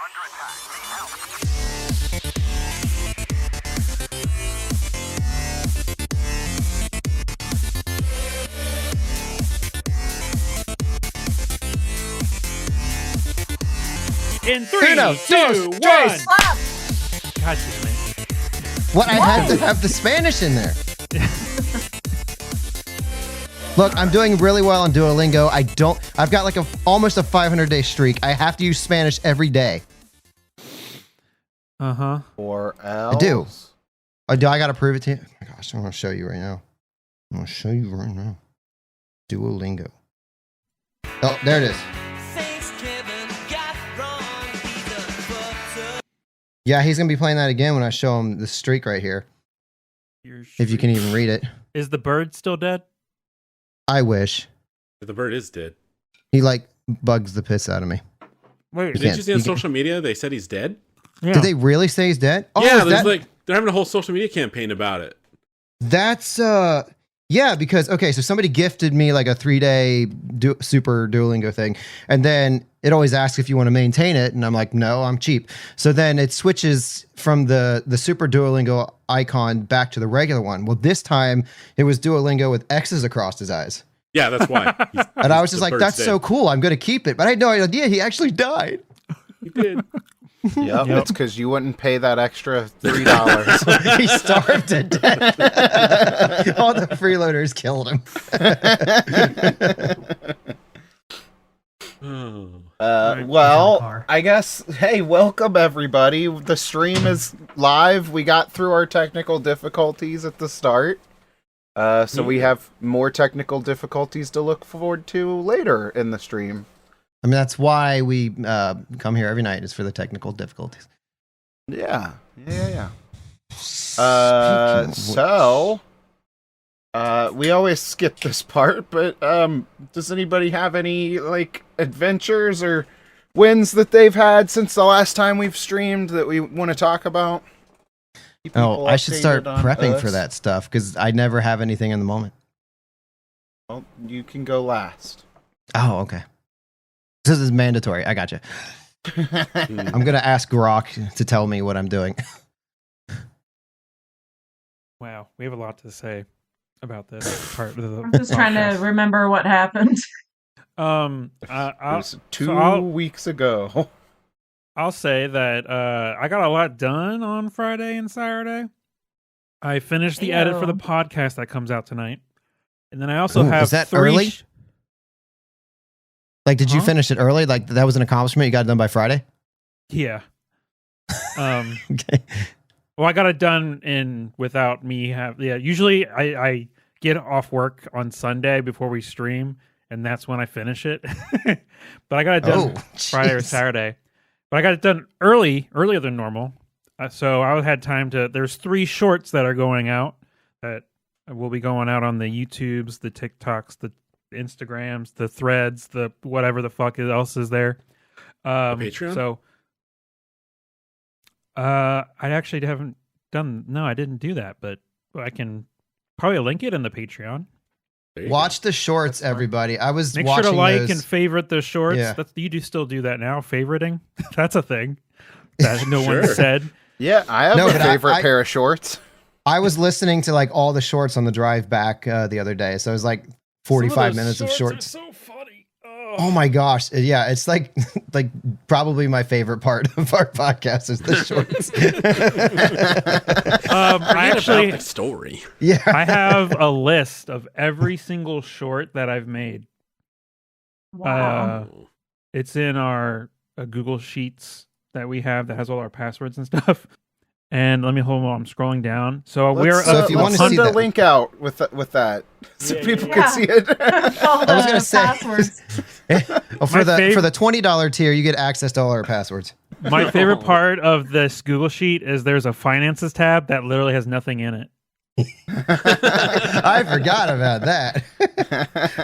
In 3, 2, 1. God damn it. What? I had to have the Spanish in there. Look, I'm doing really well on Duolingo. I've got like almost a 500-day streak. I have to use Spanish every day. Uh-huh. Or else. I do. I got to prove it to you. Oh my gosh, I'm going to show you right now. Duolingo. Oh, there it is. Yeah, he's going to be playing that again when I show him the streak right here. If you can even read it. Is the bird still dead? I wish. The bird is dead. He like bugs the piss out of me. Wait, Did you see on social media they said he's dead? Yeah. Did they really say he's dead? Oh, Yeah, they're having a whole social media campaign about it. That's yeah, because so somebody gifted me like a 3-day super Duolingo thing, and then it always asks if you want to maintain it, and I'm like, no, I'm cheap. So then it switches from the super Duolingo icon back to the regular one. Well, this time it was Duolingo with X's across his eyes. Yeah, that's why. And I was just like, that's so cool. I'm going to keep it. But I had no idea he actually died. He did. Yep, it's because you wouldn't pay that extra $3. He starved to death. All the freeloaders killed him. Well, I guess, hey, welcome everybody. The stream is live. We got through our technical difficulties at the start. So we have more technical difficulties to look forward to later in the stream. I mean, that's why we come here every night, is for the technical difficulties. Yeah. So, we always skip this part, but does anybody have any, like, adventures or wins that they've had since the last time we've streamed that we want to talk about? Oh, I should start prepping for that stuff, because I never have anything in the moment. Well, you can go last. Oh, okay. This is mandatory. I gotcha. I'm going to ask Grok to tell me what I'm doing. Wow, we have a lot to say about this part of the I'm just trying to remember what happened. It was 2 weeks ago. I'll say that I got a lot done on Friday and Saturday. I finished the edit for the podcast that comes out tonight. And then I also have is that early? Like, did you finish it early? Like, that was an accomplishment? You got it done by Friday? Yeah. Okay. Well, I got it done without me usually I get off work on Sunday before we stream, and that's when I finish it. But I got it done Friday or Saturday. But I got it done earlier than normal. So I had time there's 3 shorts that are going out that will be going out on the YouTubes, the TikToks, the Instagrams, the Threads, the whatever the fuck else is there. Patreon? So I actually haven't done. No, I didn't do that, but I can probably link it in the Patreon. Watch the shorts, everybody. I was Make watching sure to like those. and favorite the shorts. Yeah. You do still do that now, favoriting. That's a thing that no one said. Yeah, I have a favorite pair of shorts. I was listening to like all the shorts on the drive back the other day, so it was like 45 minutes of shorts. Are so funny. Oh my gosh. Yeah, it's like probably my favorite part of our podcast is the shorts. I actually about the story. Yeah. I have a list of every single short that I've made. Wow. It's in our Google Sheets that we have that has all our passwords and stuff. And let me hold on. I'm scrolling down. So if you want to see the that link out with that, so people can see it. I was gonna say passwords. for the $20 tier, you get access to all our passwords. My favorite part of this Google Sheet is there's a finances tab that literally has nothing in it. I forgot about that.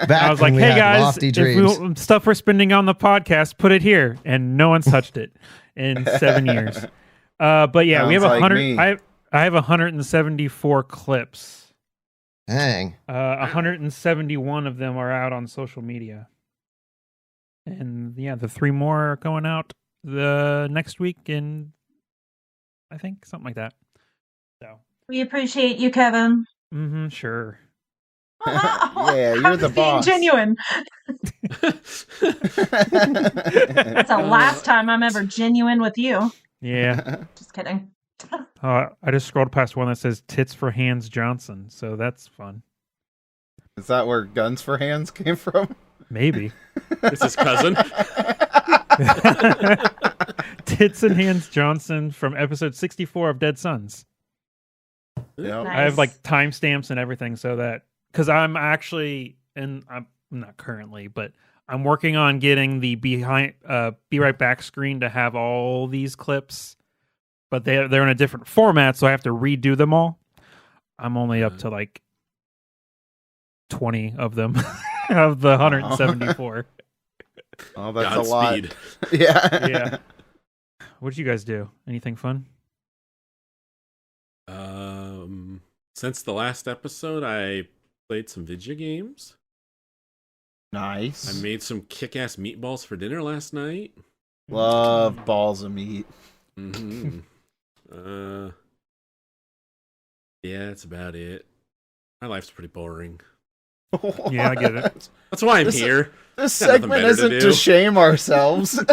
Back I was like, when we hey had guys, lofty if dreams. stuff we're spending on the podcast, put it here. And no one's touched it in 7 years. But yeah, we have Sounds like 100. me. I have 174 clips. Dang. 171 of them are out on social media. And yeah, the 3 more are going out the next week in, I think, something like that. So we appreciate you, Kevin. Sure. Yeah, you're the boss. Being genuine. That's the last time I'm ever genuine with you. Yeah. Just kidding. I just scrolled past one that says "Tits for Hands Johnson," so that's fun. Is that where Guns for Hands came from? Maybe. It's his cousin. Tits and Hands Johnson from episode 64 of Dead Sons. Yep. Nice. I have like timestamps and everything, so that because I'm actually, and I'm not currently, but I'm working on getting the Be Right Back screen to have all these clips, but they're in a different format, so I have to redo them all. I'm only up to like 20 of them of the 174. Oh, that's a lot. Godspeed. Yeah. What did you guys do? Anything fun? Since the last episode, I played some video games. Nice. I made some kick-ass meatballs for dinner last night. Love balls of meat. Mm-hmm. Yeah, that's about it. My life's pretty boring. Yeah, I get it. That's why I'm here. This Got nothing segment better isn't to to do. shame ourselves. I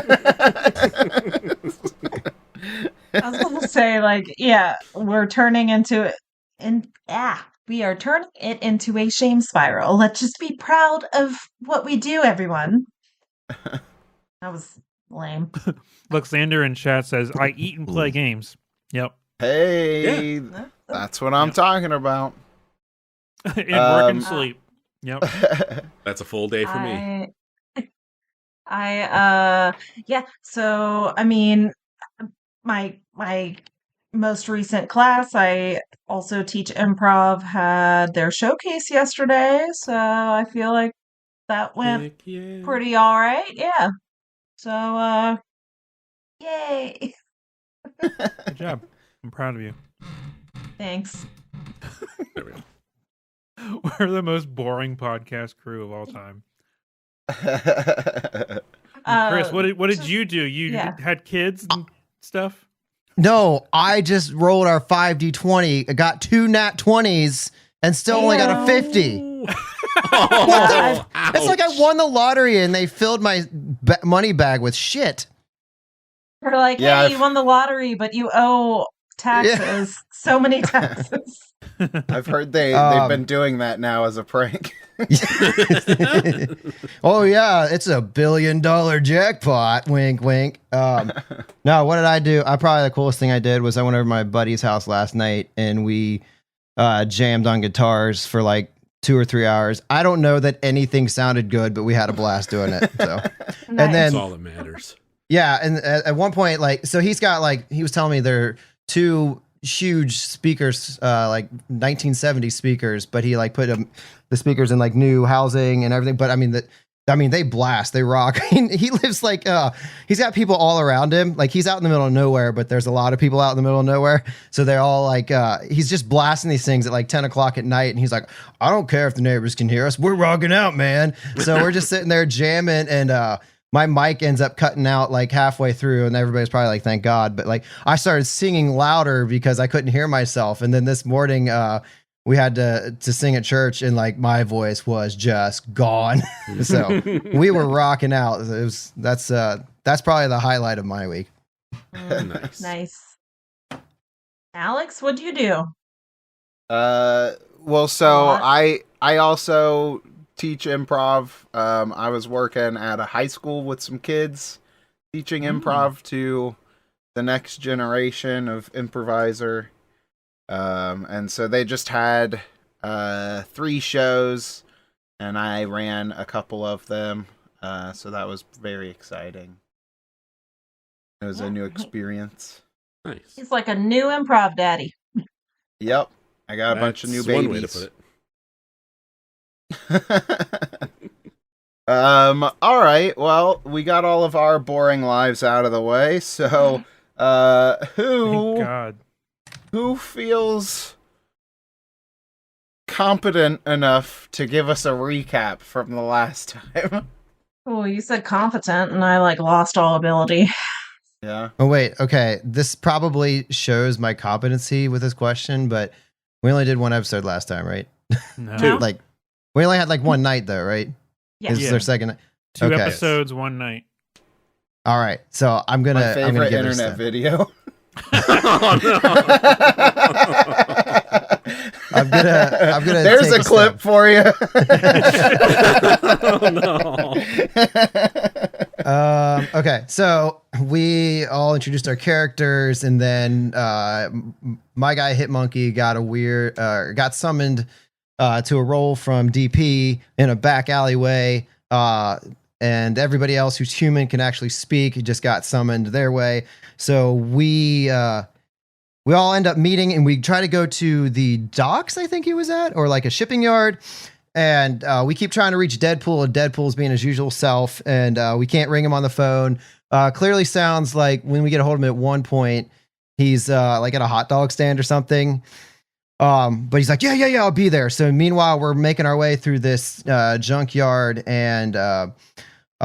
was going to say, like, yeah, we're turning into we are turning it into a shame spiral. Let's just be proud of what we do, everyone. That was lame. Look, Xander in chat says, I eat and play games. Yep. Hey, that's what I'm talking about. And work and sleep. Yep. That's a full day for me. Yeah, so, I mean, my most recent class, I also teach improv, had their showcase yesterday, so I feel like that went Heck yeah. pretty all right. Yeah. So, yay. Good job. I'm proud of you. Thanks. There we go. We're the most boring podcast crew of all time. Chris, what did you do? You had kids and stuff? No, I just rolled our 5d20. I got 2 nat 20s and still only got a 50. It's like I won the lottery and they filled my money bag with shit. We're like, hey, you won the lottery, but you owe taxes. Yeah. So many taxes. I've heard they've been doing that now as a prank. Oh yeah, it's a $1 billion jackpot. Wink, wink. No, what did I do? Probably the coolest thing I did was I went over to my buddy's house last night and we jammed on guitars for like 2 or 3 hours. I don't know that anything sounded good, but we had a blast doing it. So, Nice. And then That's all that matters. Yeah, and at one point, like, so he's got like he was telling me there are 2 huge speakers, like 1970 speakers, but he like put the speakers in like new housing and everything. But I mean they blast, they rock. He lives like he's got people all around him. Like he's out in the middle of nowhere, but there's a lot of people out in the middle of nowhere. So they're all like he's just blasting these things at like 10 o'clock at night, and he's like, I don't care if the neighbors can hear us. We're rocking out, man. So we're just sitting there jamming, and my mic ends up cutting out like halfway through, and everybody's probably like, thank God. But like I started singing louder because I couldn't hear myself. And then this morning we had to sing at church, and like my voice was just gone. So we were rocking out. That's probably the highlight of my week. Nice. Alex, what'd you do? Well, so I also teach improv. I was working at a high school with some kids, teaching improv to the next generation of improviser. And so they just had 3 shows, and I ran a couple of them. So that was very exciting. It was a new experience. Nice. He's like a new improv daddy. Yep. I got a bunch of new That's one babies. way to put it. All right, well, we got all of our boring lives out of the way, so who feels competent enough to give us a recap from the last time? Oh, you said competent, and I like lost all ability. Yeah. Oh wait, okay. This probably shows my competency with this question, but we only did one episode last time, right? No. Like we only had like one night though, right? Yeah. This is our second night. 2 Okay. episodes, 1 night. All right. So I'm gonna My favorite give internet video. Oh, no. I'm gonna There's a clip for you. Oh, no. Okay, so we all introduced our characters, and then my guy Hitmonkey got summoned to a role from DP in a back alleyway, and everybody else who's human can actually speak. Just got summoned their way. So we all end up meeting, and we try to go to the docks, I think he was at, or like a shipping yard. And we keep trying to reach Deadpool, and Deadpool's being his usual self, and we can't ring him on the phone. Clearly sounds like when we get a hold of him at one point, he's like at a hot dog stand or something. But he's like, yeah, I'll be there. So meanwhile, we're making our way through this junkyard, and a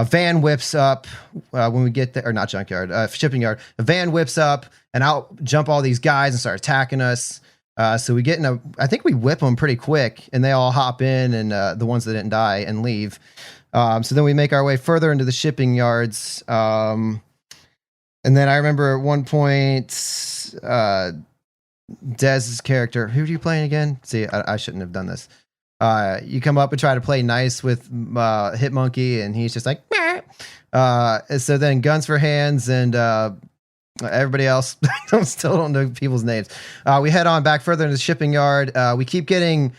van whips up when we get there, or not junkyard, shipping yard. A van whips up, and out jump all these guys and start attacking us. So we get I think we whip them pretty quick, and they all hop in, and the ones that didn't die, and leave. So then we make our way further into the shipping yards. And then I remember at one point, Dez's character, who are you playing again? See, I shouldn't have done this. You come up and try to play nice with Hitmonkey, and he's just like, meh. So then Guns for Hands and everybody else, still don't know people's names. We head on back further into the shipping yard. We keep getting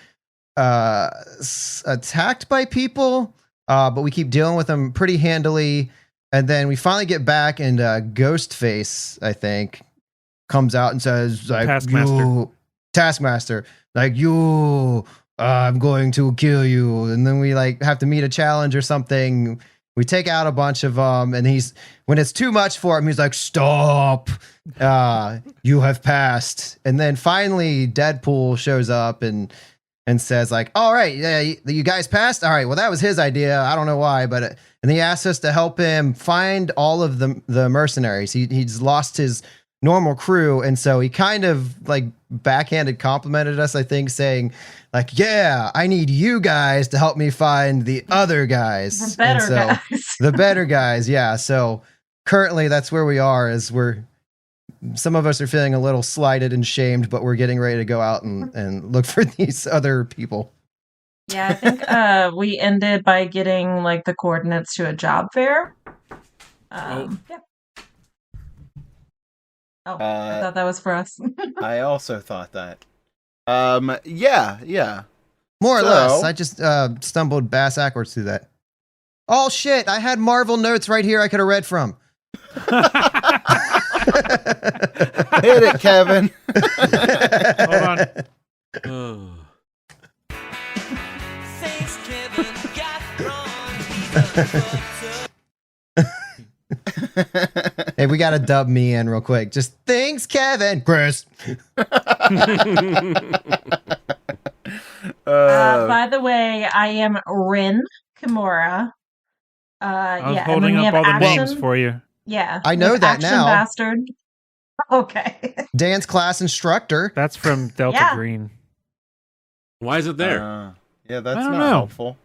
attacked by people, but we keep dealing with them pretty handily. And then we finally get back, and Ghostface, I think, comes out and says, like, Taskmaster, like, you, I'm going to kill you. And then we like have to meet a challenge or something. We take out a bunch of them, and when it's too much for him, he's like, stop, you have passed. And then finally Deadpool shows up and says like, all right, yeah, you guys passed. All right, well, that was his idea. I don't know why, but and he asked us to help him find all of the mercenaries. He's lost his normal crew, and so he kind of like backhanded complimented us, I think, saying like, yeah, I need you guys to help me find the other guys, the better guys. The better guys. Yeah, so currently that's where we are. Some of us are feeling a little slighted and shamed, but we're getting ready to go out and look for these other people. Yeah, I think we ended by getting like the coordinates to a job fair. Yeah. Oh, I thought that was for us. I also thought that. Yeah. More or less. I just stumbled bass backwards through that. Oh shit! I had Marvel notes right here. I could have read from. Hit it, Kevin. Hold on. Hey, we gotta dub me in real quick. Just thanks, Kevin. Chris. By the way, I am Rin Kimura. I was holding up all the names for you. Yeah, I know that Action now. Bastard. Okay. Dance class instructor. That's from Delta Green. Why is it there? Yeah, that's I don't not know. helpful.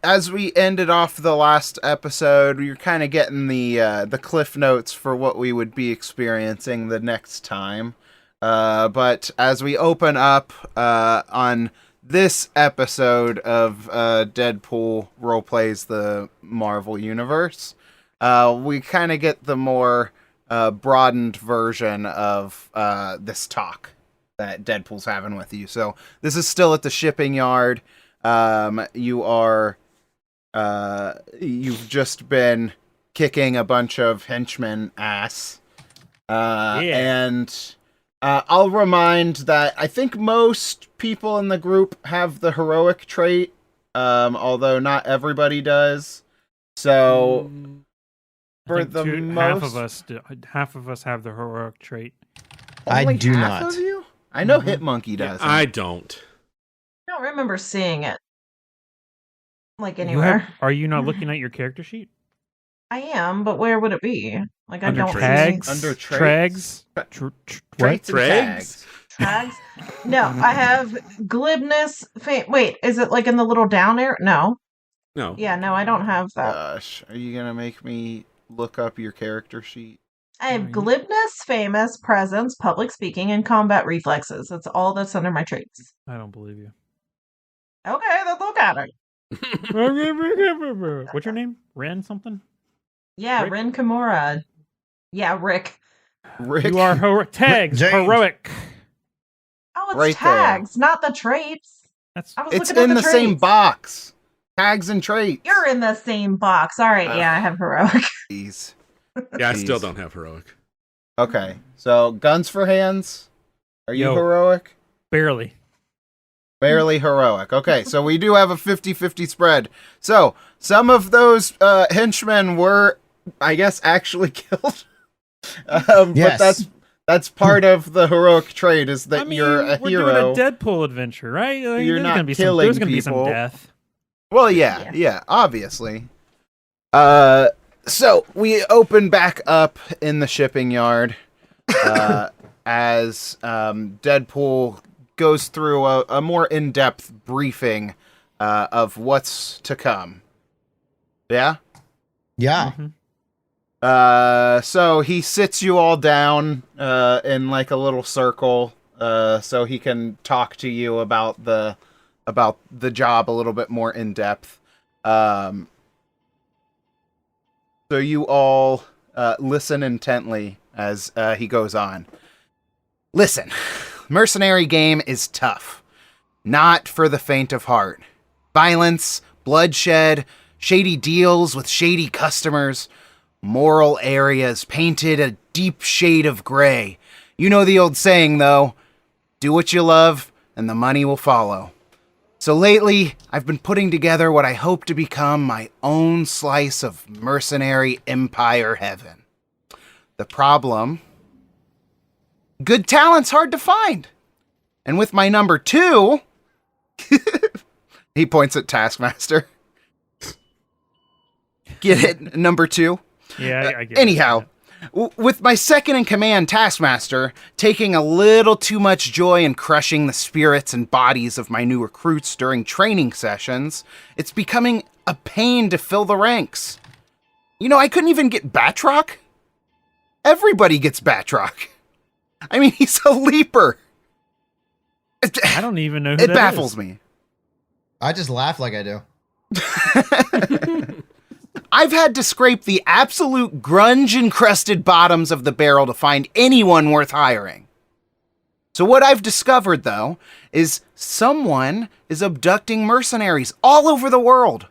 As we ended off the last episode, you're kind of getting the cliff notes for what we would be experiencing the next time. But as we open up on this episode of Deadpool Roleplays the Marvel Universe, we kind of get the more broadened version of this talk that Deadpool's having with you. So this is still at the shipping yard. You've just been kicking a bunch of henchmen ass. And I'll remind that I think most people in the group have the heroic trait, although not everybody does. So for the most, half of us have the heroic trait. I do half not. Of you? I know Hitmonkey does. I don't. I don't remember seeing it. like anywhere. Are you not looking at your character sheet? I am, but where would it be? Like, I Under don't tags? see Under Trags? traits and Trags? tags. No, I have glibness. Wait, is it like in the little down area? No. No. Yeah, no, I don't have that. Gosh, are you gonna make me look up your character sheet? I have glibness, famous, presence, public speaking, and combat reflexes. That's all that's under my traits. I don't believe you. Okay, then look at it. What's your name? Ren something? Yeah, Rick? Rin Kimura. Yeah, Rick. Rick, You are tags. James. Heroic. Oh, it's Right there. tags, not the traits. That's I was it's looking at in the the same traits. box. Tags and traits. You're in the same box. All right, yeah, I have heroic. Jeez. Yeah, I still Jeez. don't have heroic. Okay, so guns for hands. Are you Yo. heroic? barely. Barely heroic. Okay, so we do have a 50-50 spread. So some of those henchmen were, I guess, actually killed. Yes. But that's part of the heroic trait is that you're a we're hero. doing a Deadpool adventure, right? You're there's not gonna be killing there's gonna be some people. death. Well, yeah, obviously. So we open back up in the shipping yard as Deadpool goes through a more in-depth briefing of what's to come. Yeah? Yeah. So he sits you all down in like a little circle so he can talk to you about the job a little bit more in depth. So you all listen intently as he goes on. Listen, mercenary game is tough. Not for the faint of heart. Violence, bloodshed, shady deals with shady customers, moral areas painted a deep shade of gray. You know the old saying, though, do what you love and the money will follow. So lately, I've been putting together what I hope to become my own slice of mercenary empire heaven. The problem? Good talent's hard to find. And with my number 2... he points at Taskmaster. Get it? Number 2? Yeah, I get Anyhow, it. with my second in command, Taskmaster, taking a little too much joy in crushing the spirits and bodies of my new recruits during training sessions, it's becoming a pain to fill the ranks. You know, I couldn't even get Batroc. Everybody gets Batroc. I mean, he's a leaper. I don't even know who It that baffles is. me. I just laugh like I do. I've had to scrape the absolute grunge-encrusted bottoms of the barrel to find anyone worth hiring. So what I've discovered, though, is someone is abducting mercenaries all over the world.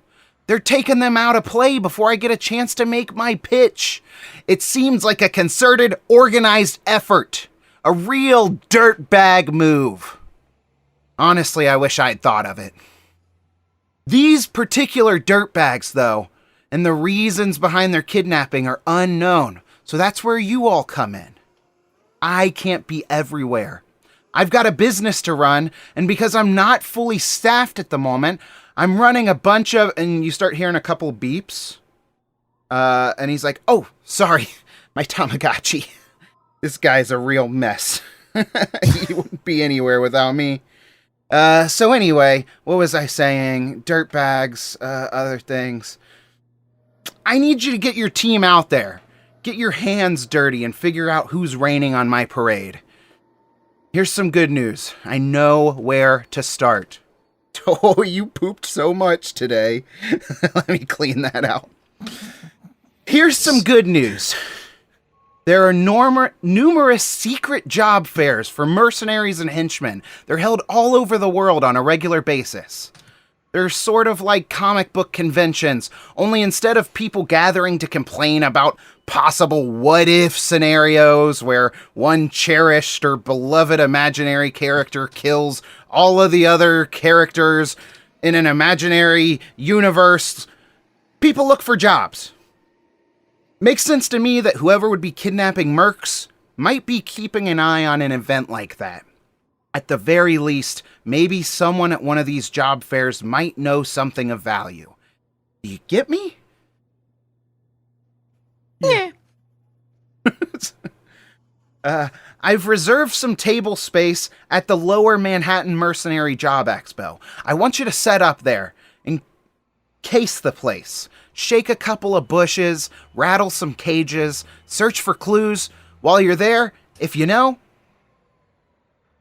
They're taking them out of play before I get a chance to make my pitch. It seems like a concerted, organized effort. A real dirtbag move. Honestly, I wish I'd thought of it. These particular dirtbags, though, and the reasons behind their kidnapping are unknown, so that's where you all come in. I can't be everywhere. I've got a business to run, and because I'm not fully staffed at the moment, I'm running a bunch of... And you start hearing a couple beeps. And he's like, oh, sorry, my Tamagotchi. This guy's a real mess. He wouldn't be anywhere without me. So anyway, what was I saying? Dirtbags, other things. I need you to get your team out there. Get your hands dirty and figure out who's raining on my parade. Here's some good news. I know where to start. Oh, you pooped so much today. Let me clean that out. Here's some good news. There are numerous secret job fairs for mercenaries and henchmen. They're held all over the world on a regular basis. They're sort of like comic book conventions, only instead of people gathering to complain about possible what-if scenarios where one cherished or beloved imaginary character kills all of the other characters in an imaginary universe, people look for jobs. Makes sense to me that whoever would be kidnapping mercs might be keeping an eye on an event like that. At the very least, maybe someone at one of these job fairs might know something of value. Do you get me? Yeah. I've reserved some table space at the Lower Manhattan Mercenary Job Expo. I want you to set up there and case the place. Shake a couple of bushes, rattle some cages, search for clues. While you're there, if you know,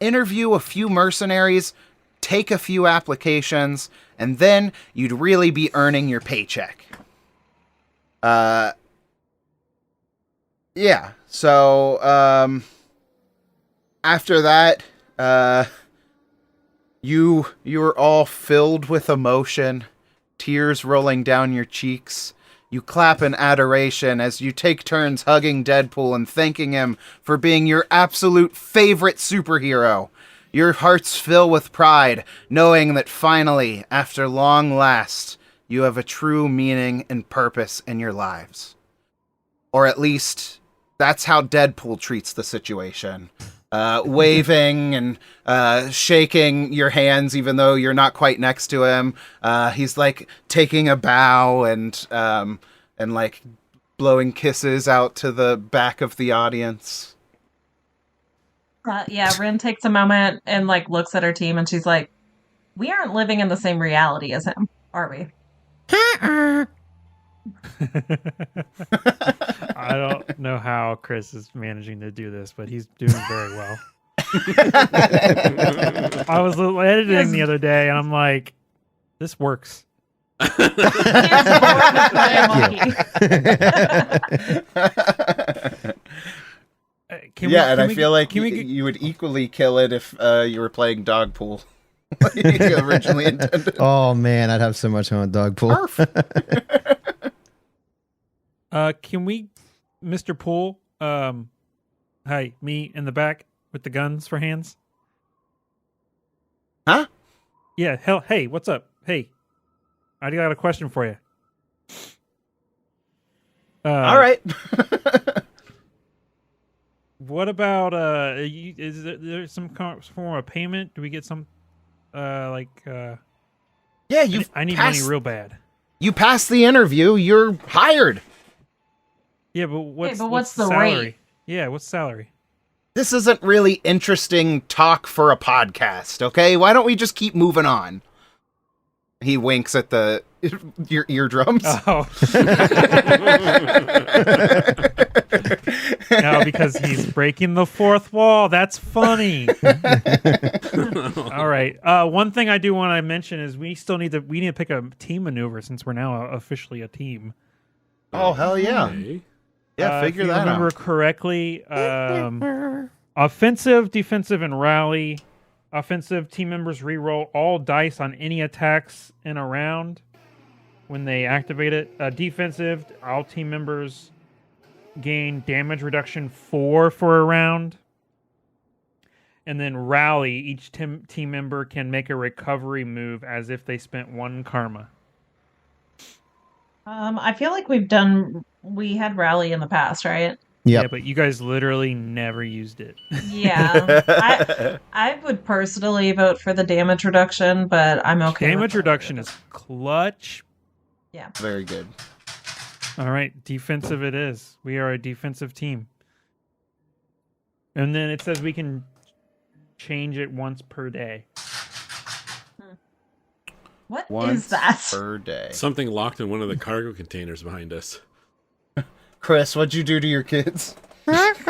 interview a few mercenaries, take a few applications, and then you'd really be earning your paycheck. Yeah, so, after that, you're all filled with emotion, tears rolling down your cheeks. You clap in adoration as you take turns hugging Deadpool and thanking him for being your absolute favorite superhero. Your hearts fill with pride, knowing that finally, after long last, you have a true meaning and purpose in your lives. Or at least, that's how Deadpool treats the situation. Waving and shaking your hands even though you're not quite next to him. He's like taking a bow and like blowing kisses out to the back of the audience. Yeah, Rin takes a moment and like looks at her team and she's like, "We aren't living in the same reality as him, are we?" I don't know how Chris is managing to do this, but he's doing very well. I was editing the other day, and I'm like, "This works." Thank you. I feel like you would equally kill it if you were playing dog pool. Like you originally intended. Oh man, I'd have so much fun with dog pool. Can we, Mr. Poole? Hi, me in the back with the guns for hands. Huh? Yeah. Hell. Hey, what's up? Hey, I got a question for you. All right. What about is there some form of payment? Do we get some Yeah, I need money real bad. You passed the interview. You're hired. Yeah, but what's the salary? rate? Yeah, what's salary? This isn't really interesting talk for a podcast, okay? Why don't we just keep moving on? He winks at your eardrums. Oh. No, because he's breaking the fourth wall. That's funny. All right. One thing I do want to mention is we need to pick a team maneuver since we're now officially a team. Oh, hell yeah. Okay. Yeah, figure if you that remember out. correctly, offensive, defensive, and rally. Offensive team members reroll all dice on any attacks in a round when they activate it. Defensive, all team members gain damage reduction 4 for a round. And then rally, each team member can make a recovery move as if they spent 1 karma. I feel like we had rally in the past, right? Yeah, but you guys literally never used it. Yeah. I would personally vote for the damage reduction, but I'm okay. Damage reduction is clutch. Yeah. Very good. All right, defensive it is. We are a defensive team. And then it says we can change it once per day. What Once is that? per day. Something locked in one of the cargo containers behind us. Chris, what'd you do to your kids? If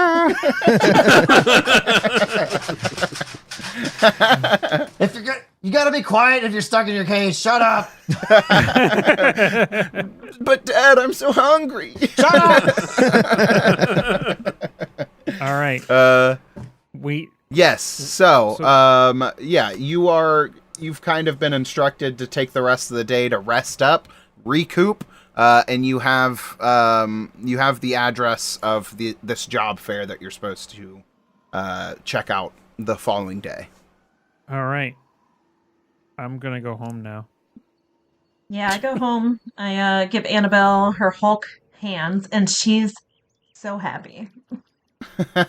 you're good, you gotta be quiet if you're stuck in your cage. Shut up. But Dad, I'm so hungry. Shut up. All right. Yes. So, yeah, you've kind of been instructed to take the rest of the day to rest up, recoup, and you have the address of this job fair that you're supposed to check out the following day. All right. I'm gonna go home now. Yeah, I go home. I give Annabelle her Hulk hands, and she's so happy. I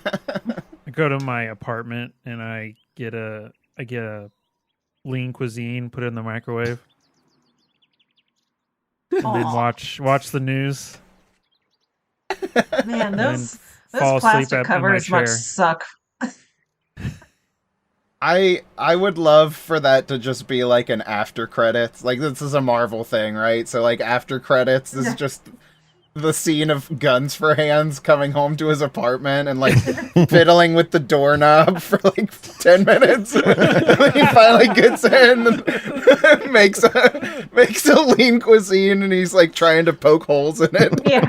go to my apartment and I I get a lean cuisine, put it in the microwave, and then watch the news. Man, those fall plastic asleep in my covers must chair. suck. I would love for that to just be like an after credits. Like, this is a Marvel thing, right? So like after credits is just the scene of Guns for Hands coming home to his apartment and like fiddling with the doorknob for like 10 minutes. And then he finally gets in and makes a lean cuisine, and he's like trying to poke holes in it. Yeah.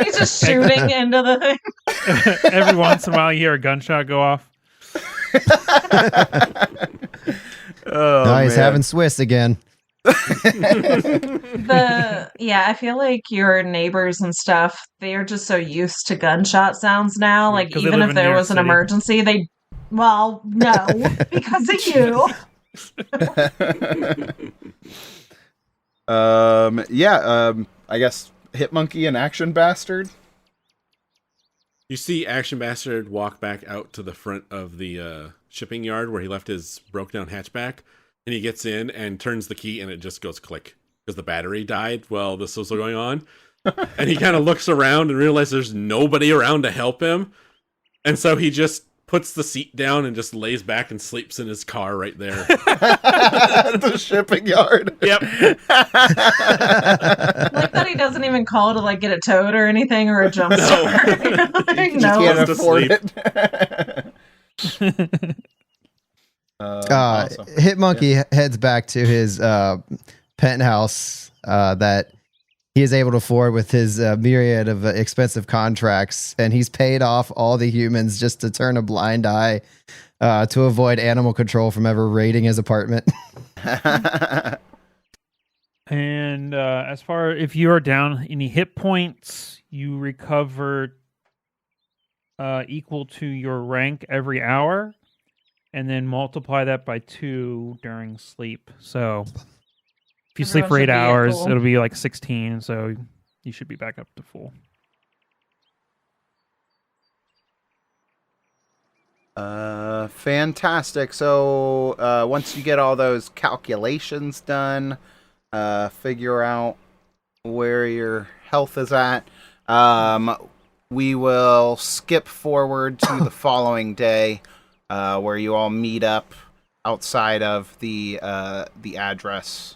He's just shooting into the thing. Every once in a while you hear a gunshot go off. Oh, nice man. having Swiss again. I feel like your neighbors and stuff, they're just so used to gunshot sounds now. Like, 'Cause they even live if in there New York was an City. emergency, no, because of you. I guess Hitmonkey and Action Bastard. You see Action Bastard walk back out to the front of the shipping yard where he left his broke down hatchback, and he gets in and turns the key, and it just goes click because the battery died while this was going on. And he kind of looks around and realizes there's nobody around to help him, and so he just puts the seat down and just lays back and sleeps in his car right there. At the shipping yard. Yep. Like that he doesn't even call to like get it towed or anything, or a jump start. Like, He just no. Can't to afford sleep. it. Awesome. Hitmonkey heads back to his penthouse that he is able to afford with his myriad of expensive contracts, and he's paid off all the humans just to turn a blind eye to avoid animal control from ever raiding his apartment. And as far if you are down any hit points, you recover equal to your rank every hour, and then multiply that by 2 during sleep. So if you sleep for 8 hours, it'll be like 16. So you should be back up to full. Fantastic. So once you get all those calculations done, figure out where your health is at, we will skip forward to the following day, where you all meet up outside of the address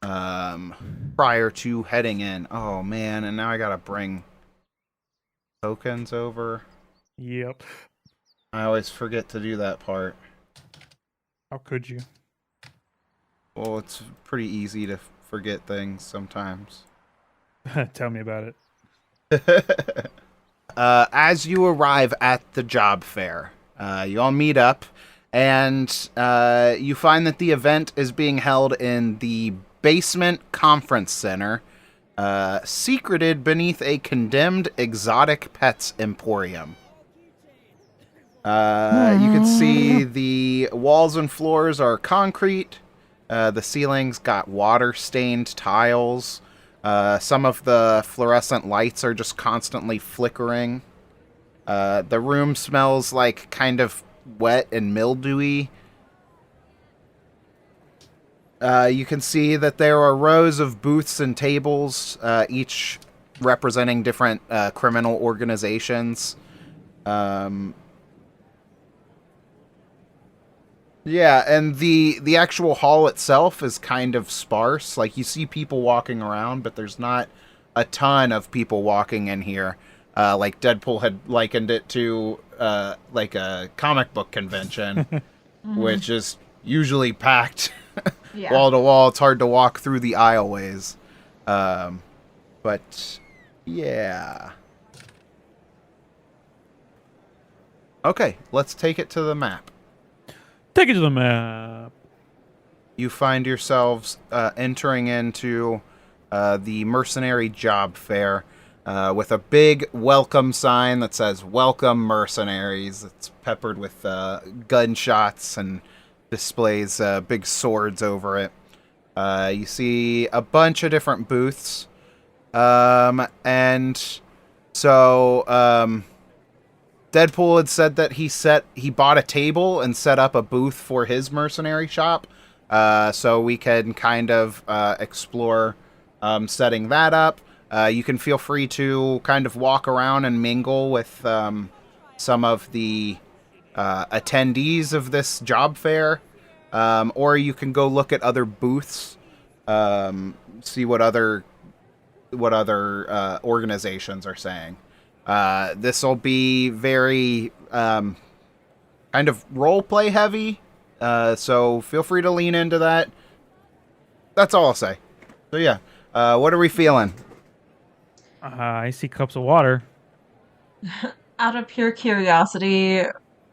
prior to heading in. Oh man, and now I gotta bring tokens over. Yep. I always forget to do that part. How could you? Well, it's pretty easy to forget things sometimes. Tell me about it. As you arrive at the job fair, you all meet up, and you find that the event is being held in the basement conference center, secreted beneath a condemned exotic pets emporium. You can see the walls and floors are concrete. The ceilings got water-stained tiles. Some of the fluorescent lights are just constantly flickering. The room smells like kind of wet and mildewy. You can see that there are rows of booths and tables, each representing different criminal organizations. Yeah, and the actual hall itself is kind of sparse. Like, you see people walking around, but there's not a ton of people walking in here. Like Deadpool had likened it to like a comic book convention, which is usually packed wall to wall. It's hard to walk through the aisleways. But yeah. Okay, let's take it to the map. Take it to the map. You find yourselves entering into the Mercenary Job Fair with a big welcome sign that says, "Welcome Mercenaries." It's peppered with gunshots and displays big swords over it. You see a bunch of different booths. And so Deadpool had said that he bought a table and set up a booth for his mercenary shop, so we can kind of explore setting that up. You can feel free to kind of walk around and mingle with some of the attendees of this job fair, or you can go look at other booths, see what other organizations are saying. This will be very kind of role play heavy, so feel free to lean into that. That's all I'll say. So yeah, what are we feeling? I see cups of water. Out of pure curiosity,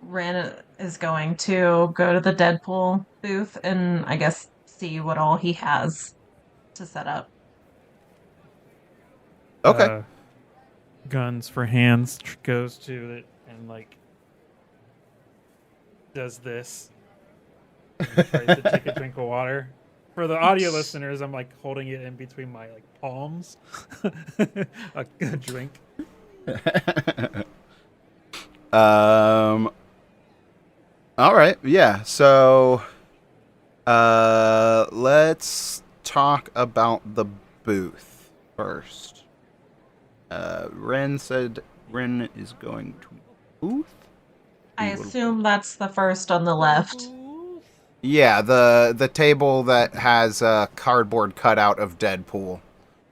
Ren is going to go to the Deadpool booth and I guess see what all he has to set up. Okay. Guns for Hands goes to it and like does this. And tries to take a drink of water. For the audio listeners, I'm like holding it in between my like palms. A drink. All right. Yeah. So, let's talk about the booth first. Ren said Ren is going to booth. I assume that's the first on the left. Yeah, the table that has a cardboard cutout of Deadpool.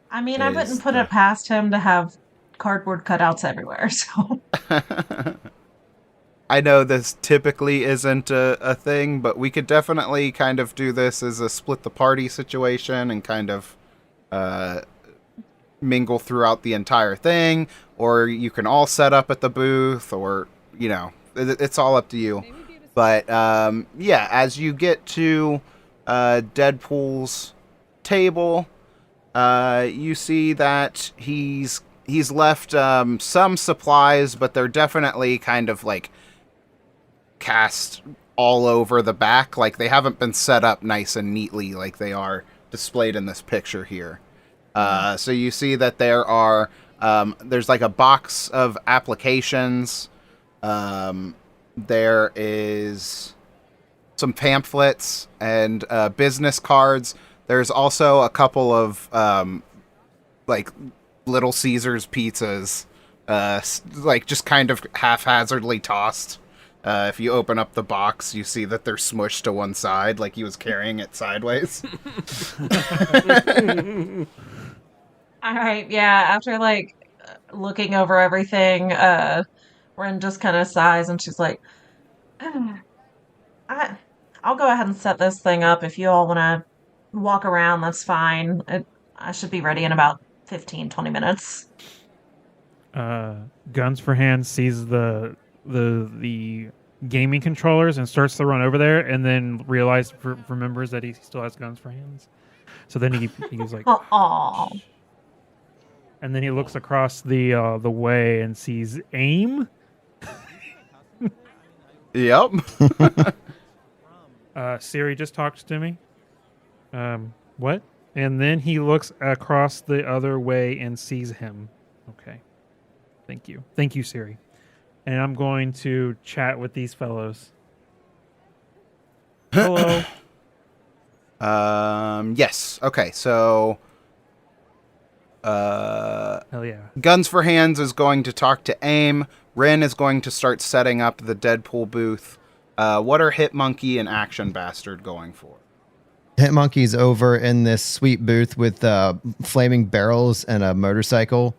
I mean, I wouldn't put it past him to have cardboard cutouts everywhere, so. I know this typically isn't a thing, but we could definitely kind of do this as a split the party situation and kind of mingle throughout the entire thing, or you can all set up at the booth, or, you know, it's all up to you. But, yeah, as you get to Deadpool's table, you see that he's left some supplies, but they're definitely kind of, like, cast all over the back. Like, they haven't been set up nice and neatly like they are displayed in this picture here. So you see that there are, there's like a box of applications. There is some pamphlets and business cards. There's also a couple of like Little Caesars pizzas, like just kind of haphazardly tossed. If you open up the box, you see that they're smushed to one side, like he was carrying it sideways. All right, yeah, after, like, looking over everything, Ren just kind of sighs and she's like, I'll go ahead and set this thing up. If you all want to walk around, that's fine. I should be ready in about 15-20 minutes. Guns for Hands sees the gaming controllers and starts to run over there, and then remembers that he still has Guns for Hands. So then he goes like, "Aww." And then he looks across the way and sees AIM. Yep. Siri just talked to me. What? And then he looks across the other way and sees him. Okay. Thank you, Siri. And I'm going to chat with these fellows. Hello. Yes. Okay. So, hell yeah. Guns for Hands is going to talk to AIM. Ren is going to start setting up the Deadpool booth. What are Hitmonkey and Action Bastard going for? Hitmonkey's over in this sweet booth with flaming barrels and a motorcycle.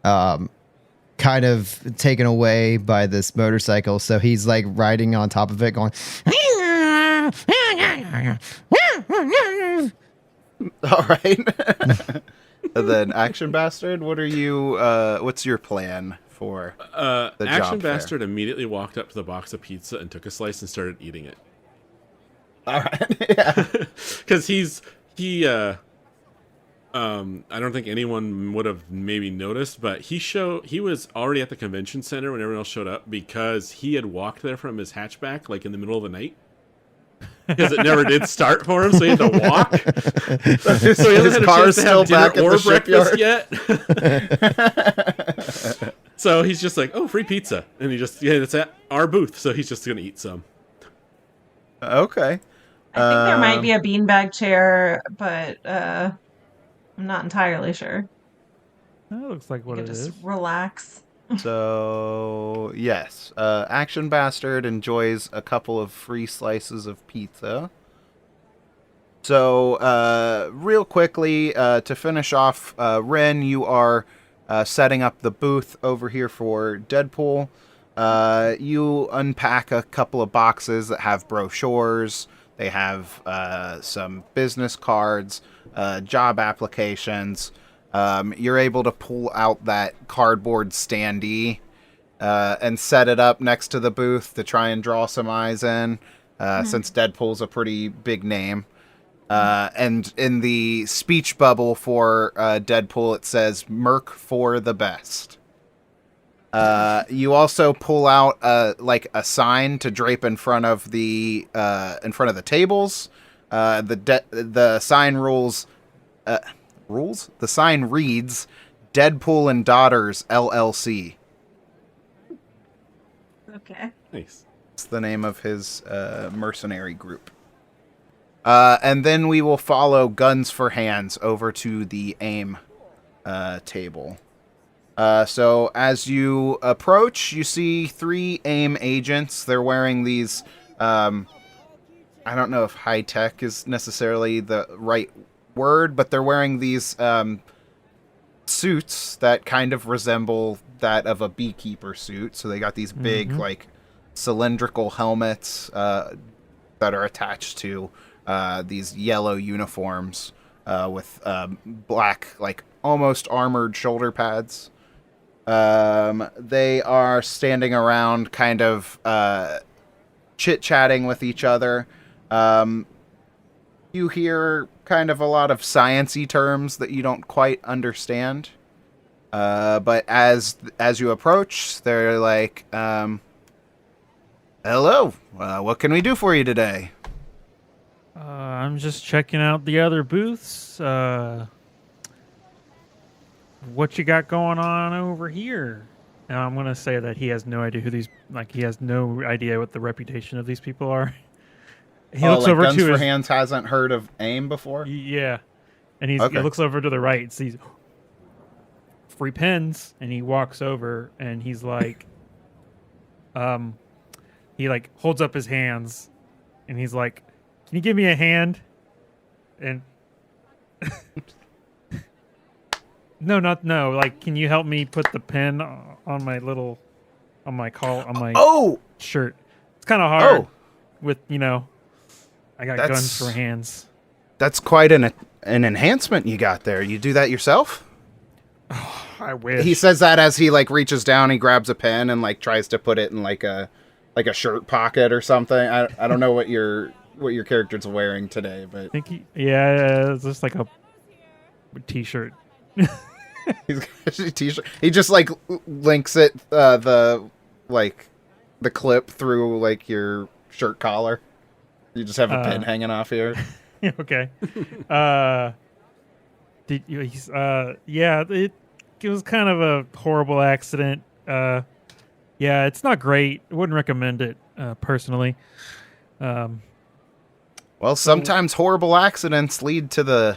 Kind of taken away by this motorcycle, so he's like riding on top of it going all right. And then Action Bastard, what are you what's your plan for the Action job fair? Bastard immediately walked up to the box of pizza and took a slice and started eating it. All right. Yeah. Because I don't think anyone would have maybe noticed, but he was already at the convention center when everyone else showed up because he had walked there from his hatchback like in the middle of the night. Because it never did start for him, so he had to walk. So he hasn't had a chance to have dinner or breakfast yet. So he's just like, oh, free pizza. And it's at our booth. So he's just going to eat some. Okay. I think there might be a beanbag chair, but I'm not entirely sure. That looks like what it is. Just relax. So, yes. Action Bastard enjoys a couple of free slices of pizza. So, real quickly, to finish off, Ren, you are setting up the booth over here for Deadpool. You unpack a couple of boxes that have brochures. They have some business cards, job applications. You're able to pull out that cardboard standee and set it up next to the booth to try and draw some eyes in, since Deadpool's a pretty big name. And in the speech bubble for Deadpool, it says "Merc for the best." You also pull out a sign to drape in front of the tables. The sign rules. The sign reads "Deadpool and Daughters LLC." Okay. Nice. It's the name of his mercenary group. And then we will follow Guns for Hands over to the AIM table. So as you approach, you see 3 AIM agents. They're wearing these, I don't know if high-tech is necessarily the right word, but they're wearing these suits that kind of resemble that of a beekeeper suit. So they got these big, cylindrical helmets that are attached to these yellow uniforms with black, almost armored shoulder pads. They are standing around kind of chit-chatting with each other. You hear kind of a lot of science-y terms that you don't quite understand. But as you approach, they're like, hello, what can we do for you today? I'm just checking out the other booths. What you got going on over here? And I'm gonna say that he has no idea who these, he has no idea what the reputation of these people are. He looks over Guns to for his Hands hasn't heard of AIM before? Yeah, and he looks over to the right and sees free pens, and he walks over and he's like, he holds up his hands, and he's like, "Can you give me a hand?" And no. Can you help me put the pen on my shirt? It's kind of hard with I got guns for hands. That's quite an enhancement you got there. You do that yourself? Oh, I wish. He says that as he reaches down, he grabs a pen and tries to put it in a shirt pocket or something. I don't know what your character's wearing today, but I think it's just like a t-shirt. He's got a t-shirt. He just links it the clip through your shirt collar. You just have a pin hanging off here. Okay. It was kind of a horrible accident. It's not great. I wouldn't recommend it personally. Well, sometimes horrible accidents lead to the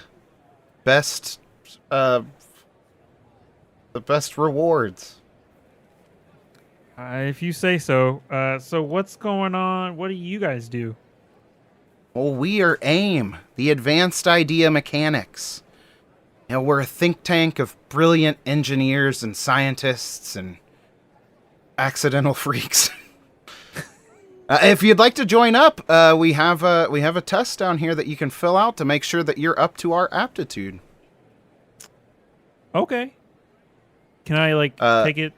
best rewards. If you say so. So what's going on? What do you guys do? Well, we are AIM, the Advanced Idea Mechanics. We're a think tank of brilliant engineers and scientists and accidental freaks. If you'd like to join up, we have a test down here that you can fill out to make sure that you're up to our aptitude. Okay. Can I take it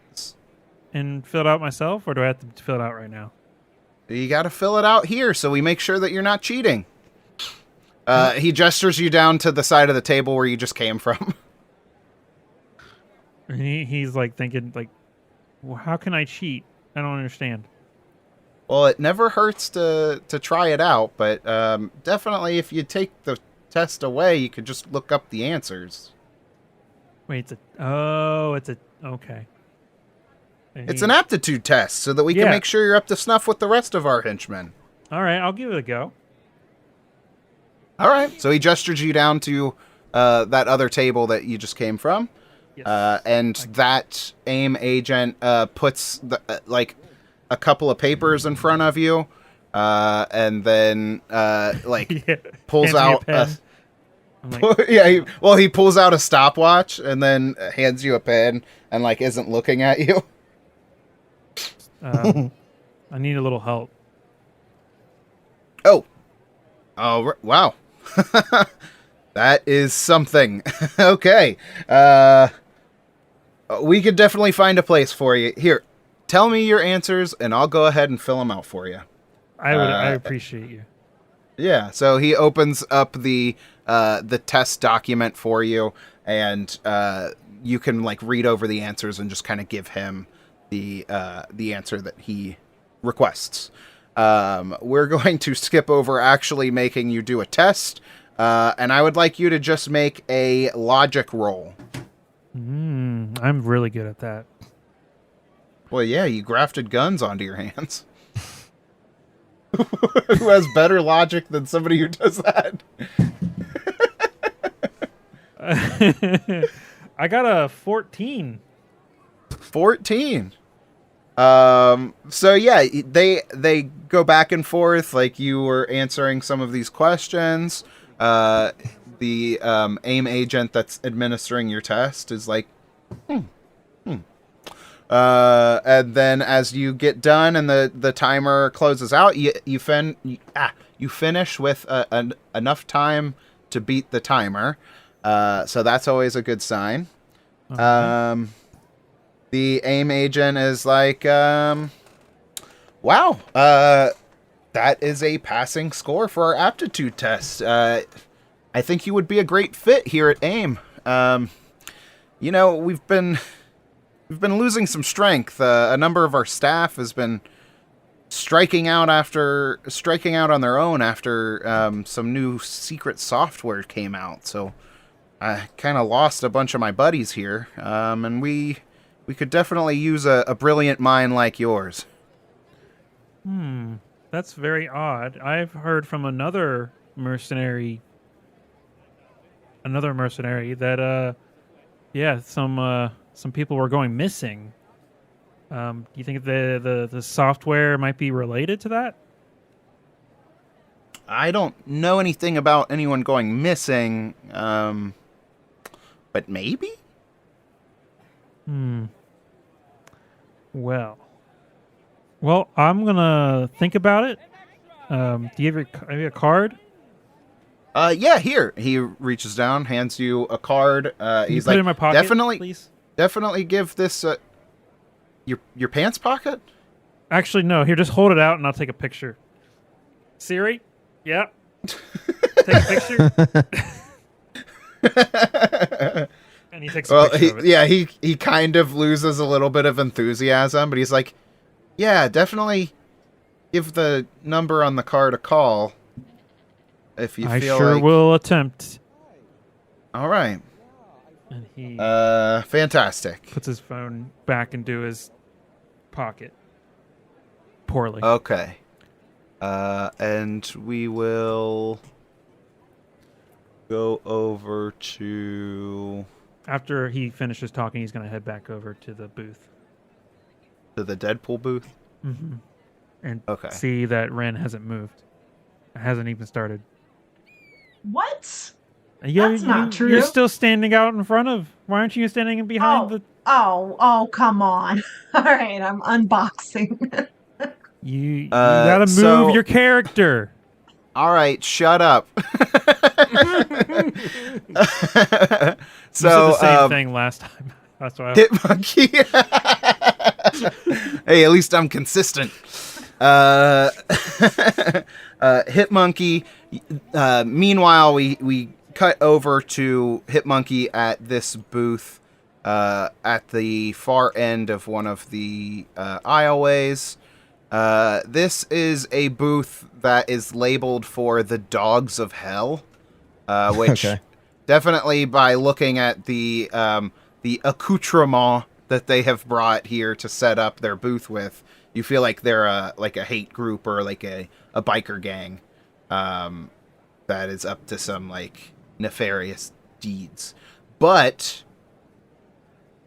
and fill it out myself, or do I have to fill it out right now? You got to fill it out here so we make sure that you're not cheating. He gestures you down to the side of the table where you just came from. And he's thinking well, how can I cheat? I don't understand. Well, it never hurts to try it out, but definitely if you take the test away, you could just look up the answers. Wait, okay. It's an aptitude test so that we can make sure you're up to snuff with the rest of our henchmen. All right, I'll give it a go. All right. So he gestures you down to that other table that you just came from. Yes. And that AIM agent puts like a couple of papers in front of you, and then pulls out he pulls out a stopwatch and then hands you a pen and like isn't looking at you. I need a little help. Oh, wow. That is something. Okay. We could definitely find a place for you. Here, tell me your answers, and I'll go ahead and fill them out for you. I appreciate you. Yeah, so he opens up the test document for you, and you can like read over the answers and just kind of give him the answer that he requests. We're going to skip over actually making you do a test, and I would like you to just make a logic roll. I'm really good at that. Well, yeah, you grafted guns onto your hands. Who has better logic than somebody who does that? I got a 14. 14. So yeah, they go back and forth like you were answering some of these questions. The AIM agent that's administering your test is like, and then as you get done and the timer closes out, you finish with enough time to beat the timer. So that's always a good sign. Okay. The AIM agent is like, wow, that is a passing score for our aptitude test. I think you would be a great fit here at AIM. We've been losing some strength. A number of our staff has been striking out on their own after some new secret software came out. So I kind of lost a bunch of my buddies here, and we could definitely use a brilliant mind like yours. That's very odd. I've heard from another mercenary that some people were going missing. Do you think the software might be related to that? I don't know anything about anyone going missing, but maybe? Well, I'm gonna think about it. Do you have a card? Yeah, here. He reaches down, hands you a card. He's put like, it in my pocket, definitely, please? Definitely give this your pants pocket. Actually, no. Here, just hold it out, and I'll take a picture. Siri, yep. Take a picture. And he takes a picture of it. Yeah, he kind of loses a little bit of enthusiasm, but he's like, yeah, definitely give the number on the card a call. If you feel sure like... will attempt. All right. And he fantastic. puts his phone back into his pocket. Poorly. Okay. And we will go over to... After he finishes talking, he's going to head back over to the booth. To the Deadpool booth? Mm-hmm. And see that Ren hasn't moved. It hasn't even started. What? That's not true. You're still standing out in front of... Why aren't you standing behind the... Oh, come on. All right, I'm unboxing. You gotta move your character. All right, shut up. So you said the same thing last time. That's why. Hitmonkey. Hey, at least I'm consistent. Hitmonkey. Meanwhile, we cut over to Hitmonkey at this booth at the far end of one of the aisleways. This is a booth that is labeled for the Dogs of Hell, which definitely by looking at the accoutrement that they have brought here to set up their booth with. You feel like they're a hate group or like a biker gang that is up to some like nefarious deeds. But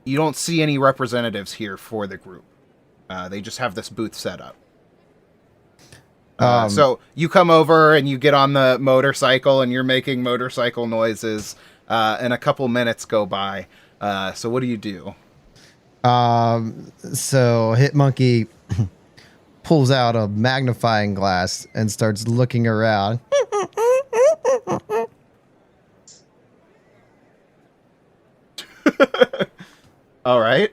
you don't see any representatives here for the group. They just have this booth set up. So you come over and you get on the motorcycle and you're making motorcycle noises, and a couple minutes go by. So what do you do? So Hitmonkey pulls out a magnifying glass and starts looking around. All right.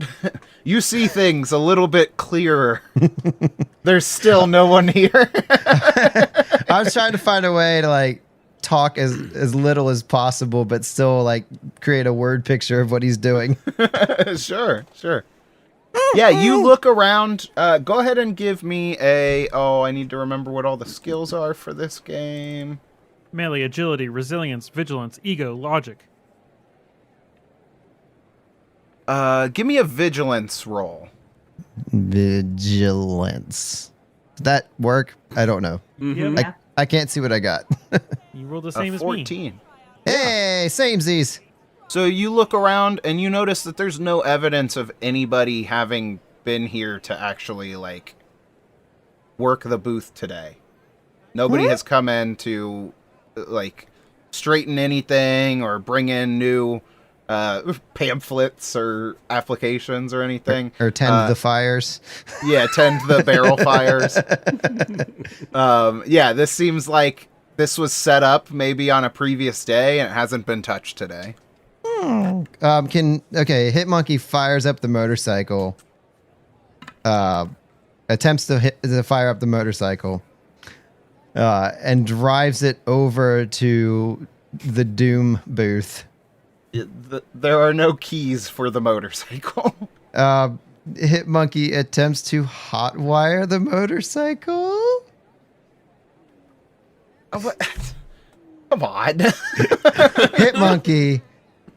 You see things a little bit clearer. There's still no one here. I was trying to find a way to like talk as little as possible, but still like create a word picture of what he's doing. Sure. Yeah, you look around. Go ahead and give me I need to remember what all the skills are for this game. Melee, agility, resilience, vigilance, ego, logic. Give me a vigilance roll. Vigilance. Did that work? I don't know. Mm-hmm. Yeah. I can't see what I got. You rolled the same as me. 14. Hey, samesies. So you look around and you notice that there's no evidence of anybody having been here to actually like work the booth today. Nobody has come in to like straighten anything or bring in new pamphlets or applications or anything. Or tend the fires. Yeah, tend the barrel fires. Yeah, this seems like this was set up maybe on a previous day and it hasn't been touched today. Hitmonkey fires up the motorcycle. Attempts to fire up the motorcycle. And drives it over to the Doom booth. There are no keys for the motorcycle. Hitmonkey attempts to hotwire the motorcycle. What? Come on. Hitmonkey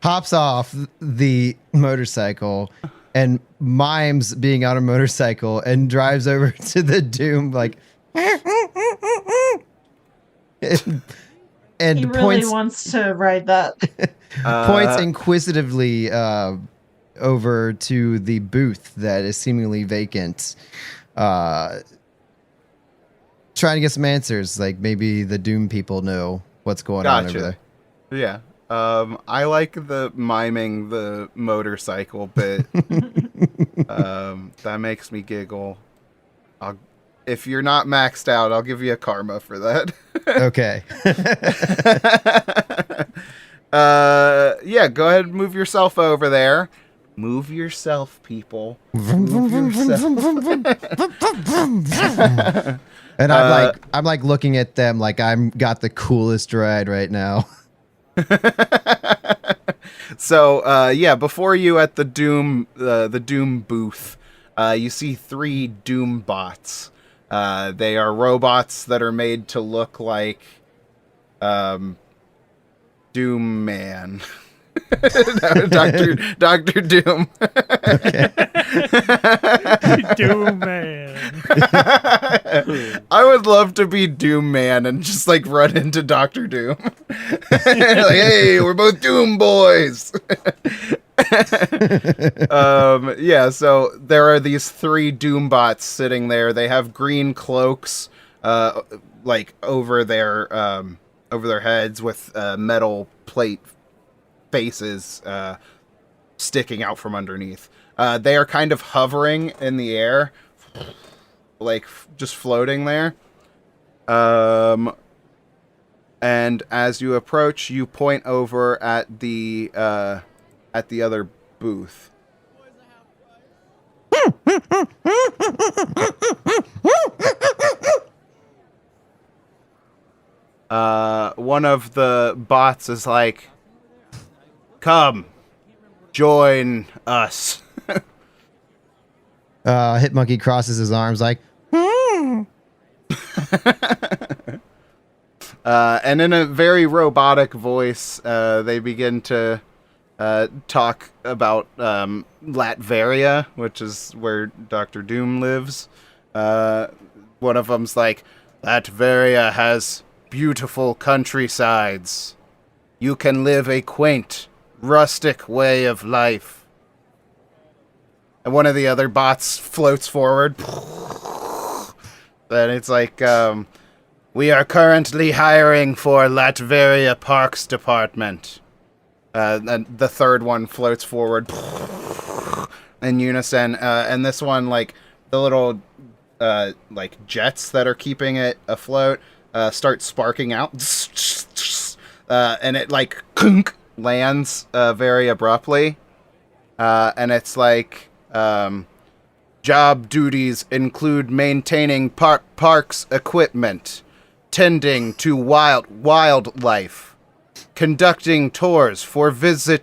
hops off the motorcycle and mimes being on a motorcycle and drives over to the Doom like and He really wants to ride that. Points inquisitively over to the booth that is seemingly vacant. Trying to get some answers, like maybe the Doom people know what's going on over there. Yeah. I like the miming the motorcycle bit. That makes me giggle. If you're not maxed out, I'll give you a karma for that. Okay. Yeah, go ahead and move yourself over there. Move yourself, people. Move yourself. And I'm like looking at them like I'm got the coolest ride right now. So, yeah, before you at the Doom booth, you see 3 Doom bots. They are robots that are made to look like Doom Man. No, Dr. Doom. Doom Man. I would love to be Doom Man and just like run into Dr. Doom. Like, hey, we're both Doom boys. Yeah, so there are these 3 Doom bots sitting there. They have green cloaks like over their heads with metal plate faces sticking out from underneath. They are kind of hovering in the air, like just floating there. And as you approach, you point over at the other booth. One of the bots is like, "Come, join us." Hitmonkey crosses his arms like, and in a very robotic voice, they begin to talk about Latveria, which is where Dr. Doom lives. One of them's like, Latveria has beautiful countrysides. You can live a quaint, rustic way of life. And one of the other bots floats forward. Then it's like, we are currently hiring for Latveria Parks Department. And the third one floats forward in unison. And this one, like, the little, like, jets that are keeping it afloat start sparking out. And it, like, lands very abruptly. And it's like, job duties include maintaining parks equipment, tending to wildlife, conducting tours for visitors,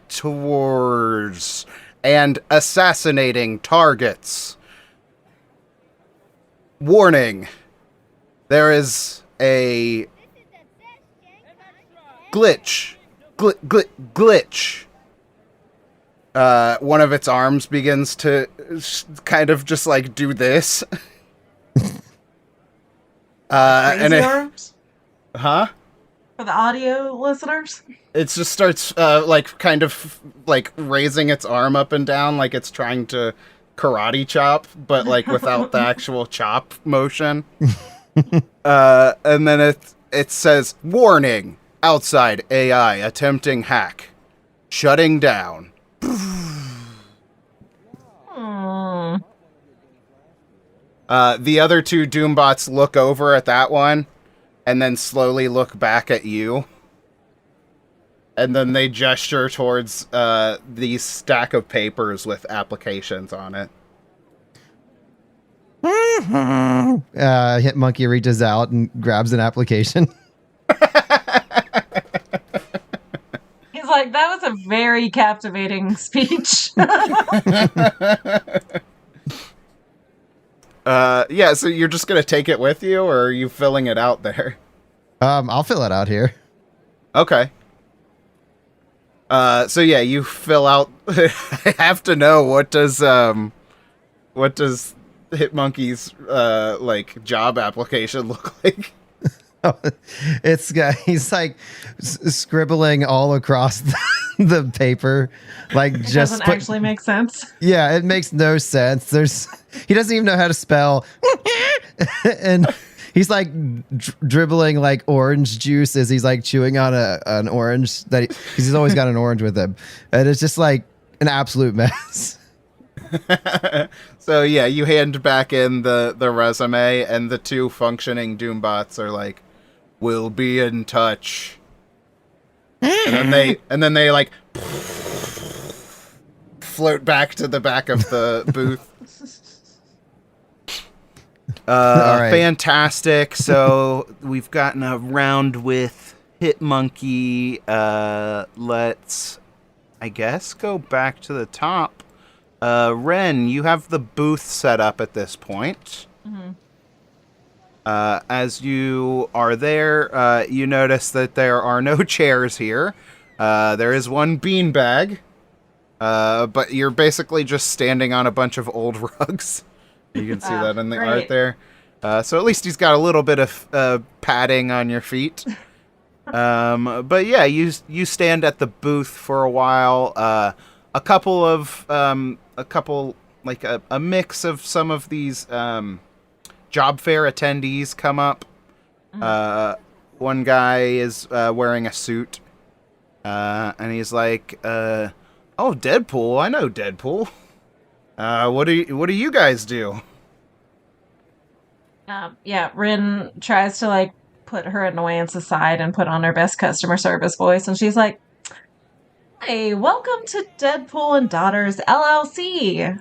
and assassinating targets. Warning, there is a glitch. One of its arms begins to kind of just like do this. Crazy arms? Huh? For the audio listeners? It just starts like kind of like raising its arm up and down like it's trying to karate chop, but like without the actual chop motion. And then it says, warning, outside AI attempting hack. Shutting down. The other two Doombots look over at that one and then slowly look back at you. And then they gesture towards the stack of papers with applications on it. Hitmonkey reaches out and grabs an application. He's like, that was a very captivating speech. Yeah, so you're just gonna take it with you, or are you filling it out there? I'll fill it out here. Okay. So yeah, you fill out. I have to know, what does Hitmonkey's like job application look like? He's like scribbling all across the paper, like It just doesn't actually make sense. Yeah, it makes no sense. He doesn't even know how to spell, and he's like dribbling like orange juice as he's like chewing on an orange because he's always got an orange with him, and it's just like an absolute mess. So yeah, you hand back in the resume, and the two functioning Doombots are like, "We'll be in touch." and then they like float back to the back of the booth. Right. Fantastic. So we've gotten a round with Hitmonkey. Let's, I guess, go back to the top. Ren, you have the booth set up at this point. Mm-hmm. As you are there, you notice that there are no chairs here. There is one beanbag, but you're basically just standing on a bunch of old rugs. You can see that in the art there. So at least he's got a little bit of padding on your feet. But yeah, you stand at the booth for a while. A mix of some of these job fair attendees come up. One guy is wearing a suit, and he's like, "Oh, Deadpool! I know Deadpool. What do you guys do?" Yeah, Rin tries to like put her annoyance aside and put on her best customer service voice, and she's like, "Hey, welcome to Deadpool and Daughters LLC.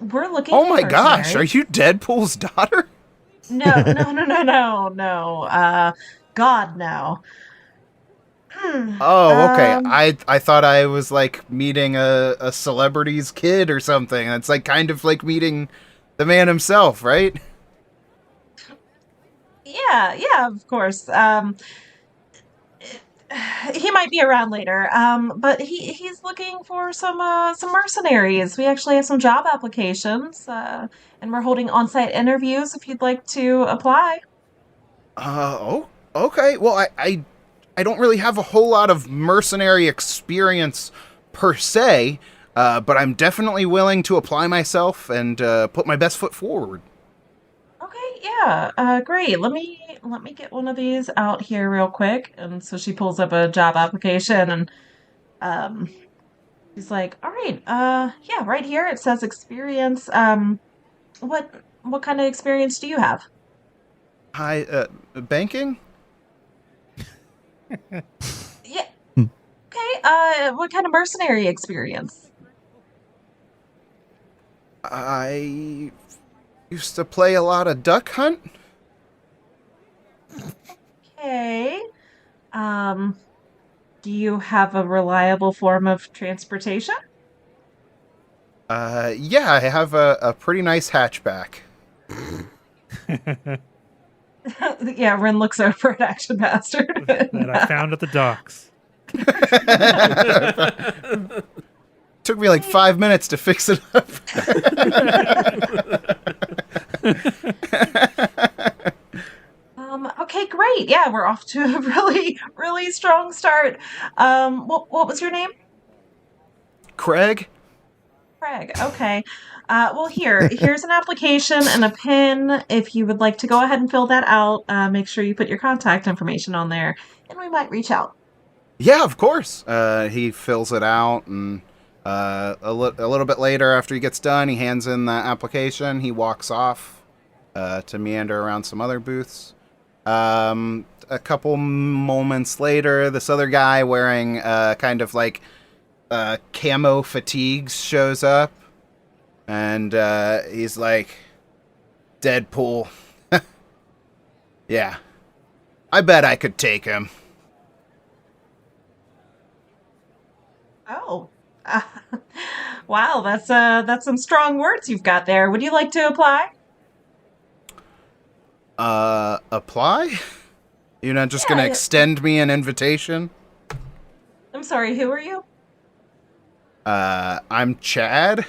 We're looking. Oh my gosh, are you Deadpool's daughter?" No. God, no. Oh, okay. I thought I was like meeting a celebrity's kid or something. It's like kind of like meeting the man himself, right? Yeah, of course. he might be around later. But he's looking for some mercenaries. We actually have some job applications, and we're holding on-site interviews if you'd like to apply. Oh, okay. Well, I don't really have a whole lot of mercenary experience per se, but I'm definitely willing to apply myself and put my best foot forward. Okay, yeah, great. Let me get one of these out here real quick. And so she pulls up a job application, and um, she's like, "All right, yeah, right here it says experience. What kind of experience do you have?" Hi, banking? Yeah. Okay. What kind of mercenary experience? I used to play a lot of duck hunt. Okay. Do you have a reliable form of transportation? Yeah, I have a pretty nice hatchback. Yeah, Ren looks over at Action Bastard. That I found at the docks. Took me like 5 minutes to fix it up. Okay, great. Yeah, we're off to a really, really strong start. What was your name? Craig? Craig. Okay. Well, here's an application and a pin. If you would like to go ahead and fill that out, make sure you put your contact information on there, and we might reach out. Yeah, of course. He fills it out, and a little bit later, after he gets done, he hands in the application. He walks off to meander around some other booths. A couple moments later, this other guy wearing kind of like camo fatigues shows up, and he's like, "Deadpool." Yeah, I bet I could take him. Oh, wow, that's some strong words you've got there. Would you like to apply? Apply? You're not just Yeah, gonna extend me an invitation? I'm sorry, who are you? I'm Chad.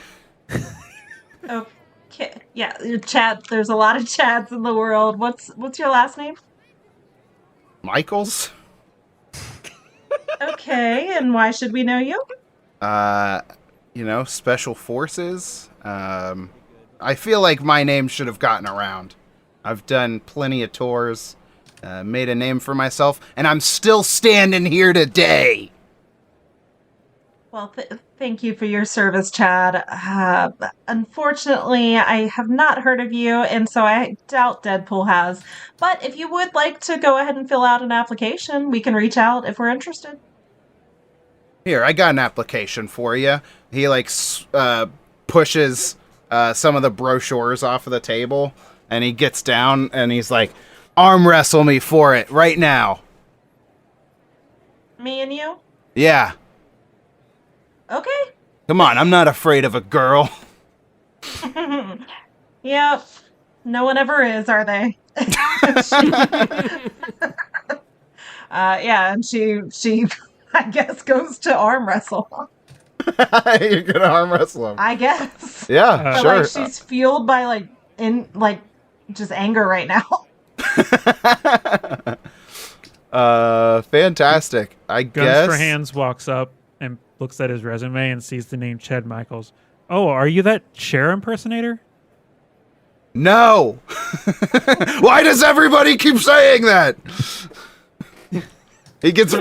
Okay, yeah, Chad. There's a lot of Chads in the world. What's your last name? Michaels? Okay, and why should we know you? Special forces. I feel like my name should have gotten around. I've done plenty of tours, made a name for myself, and I'm still standing here today. Well, thank you for your service, Chad. Unfortunately, I have not heard of you, and so I doubt Deadpool has. But if you would like to go ahead and fill out an application, we can reach out if we're interested. Here, I got an application for you. He pushes some of the brochures off of the table, and he gets down and he's like, "Arm wrestle me for it right now." Me and you? Yeah. Okay. Come on, I'm not afraid of a girl. Yep. No one ever is, are they? Yeah, and she I guess goes to arm wrestle. You're gonna arm wrestle him. I guess. Yeah, But sure. like she's fueled by just anger right now. Fantastic. I Guns guess. for Hands walks up and looks at his resume and sees the name Chad Michaels. Oh, are you that Cher impersonator? No. Why does everybody keep saying that? He gets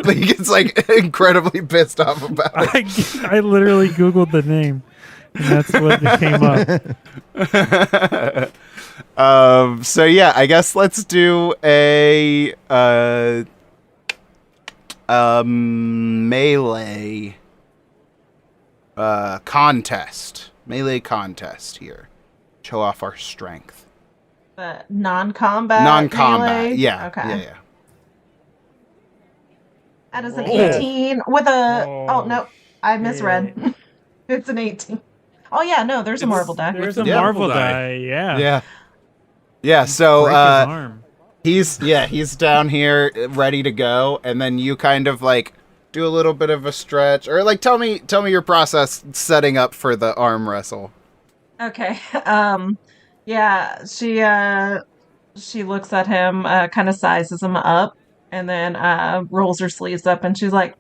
like incredibly pissed off about it. I literally Googled the name, and that's what came up. So yeah, I guess let's do a melee contest. Melee contest here. Show off our strength. Non-combat. Non-combat. melee? Yeah. Okay. Yeah. That is an 18 with a. Oh no, I misread. Yeah. It's an 18. Oh yeah, no, there's a Marvel die. There's a Yeah. Marvel die. Yeah. Yeah. Yeah. So Break his arm. He's down here ready to go, and then you kind of like do a little bit of a stretch, or like tell me your process setting up for the arm wrestle. Okay. Yeah, she looks at him, kind of sizes him up, and then rolls her sleeves up, and she's like,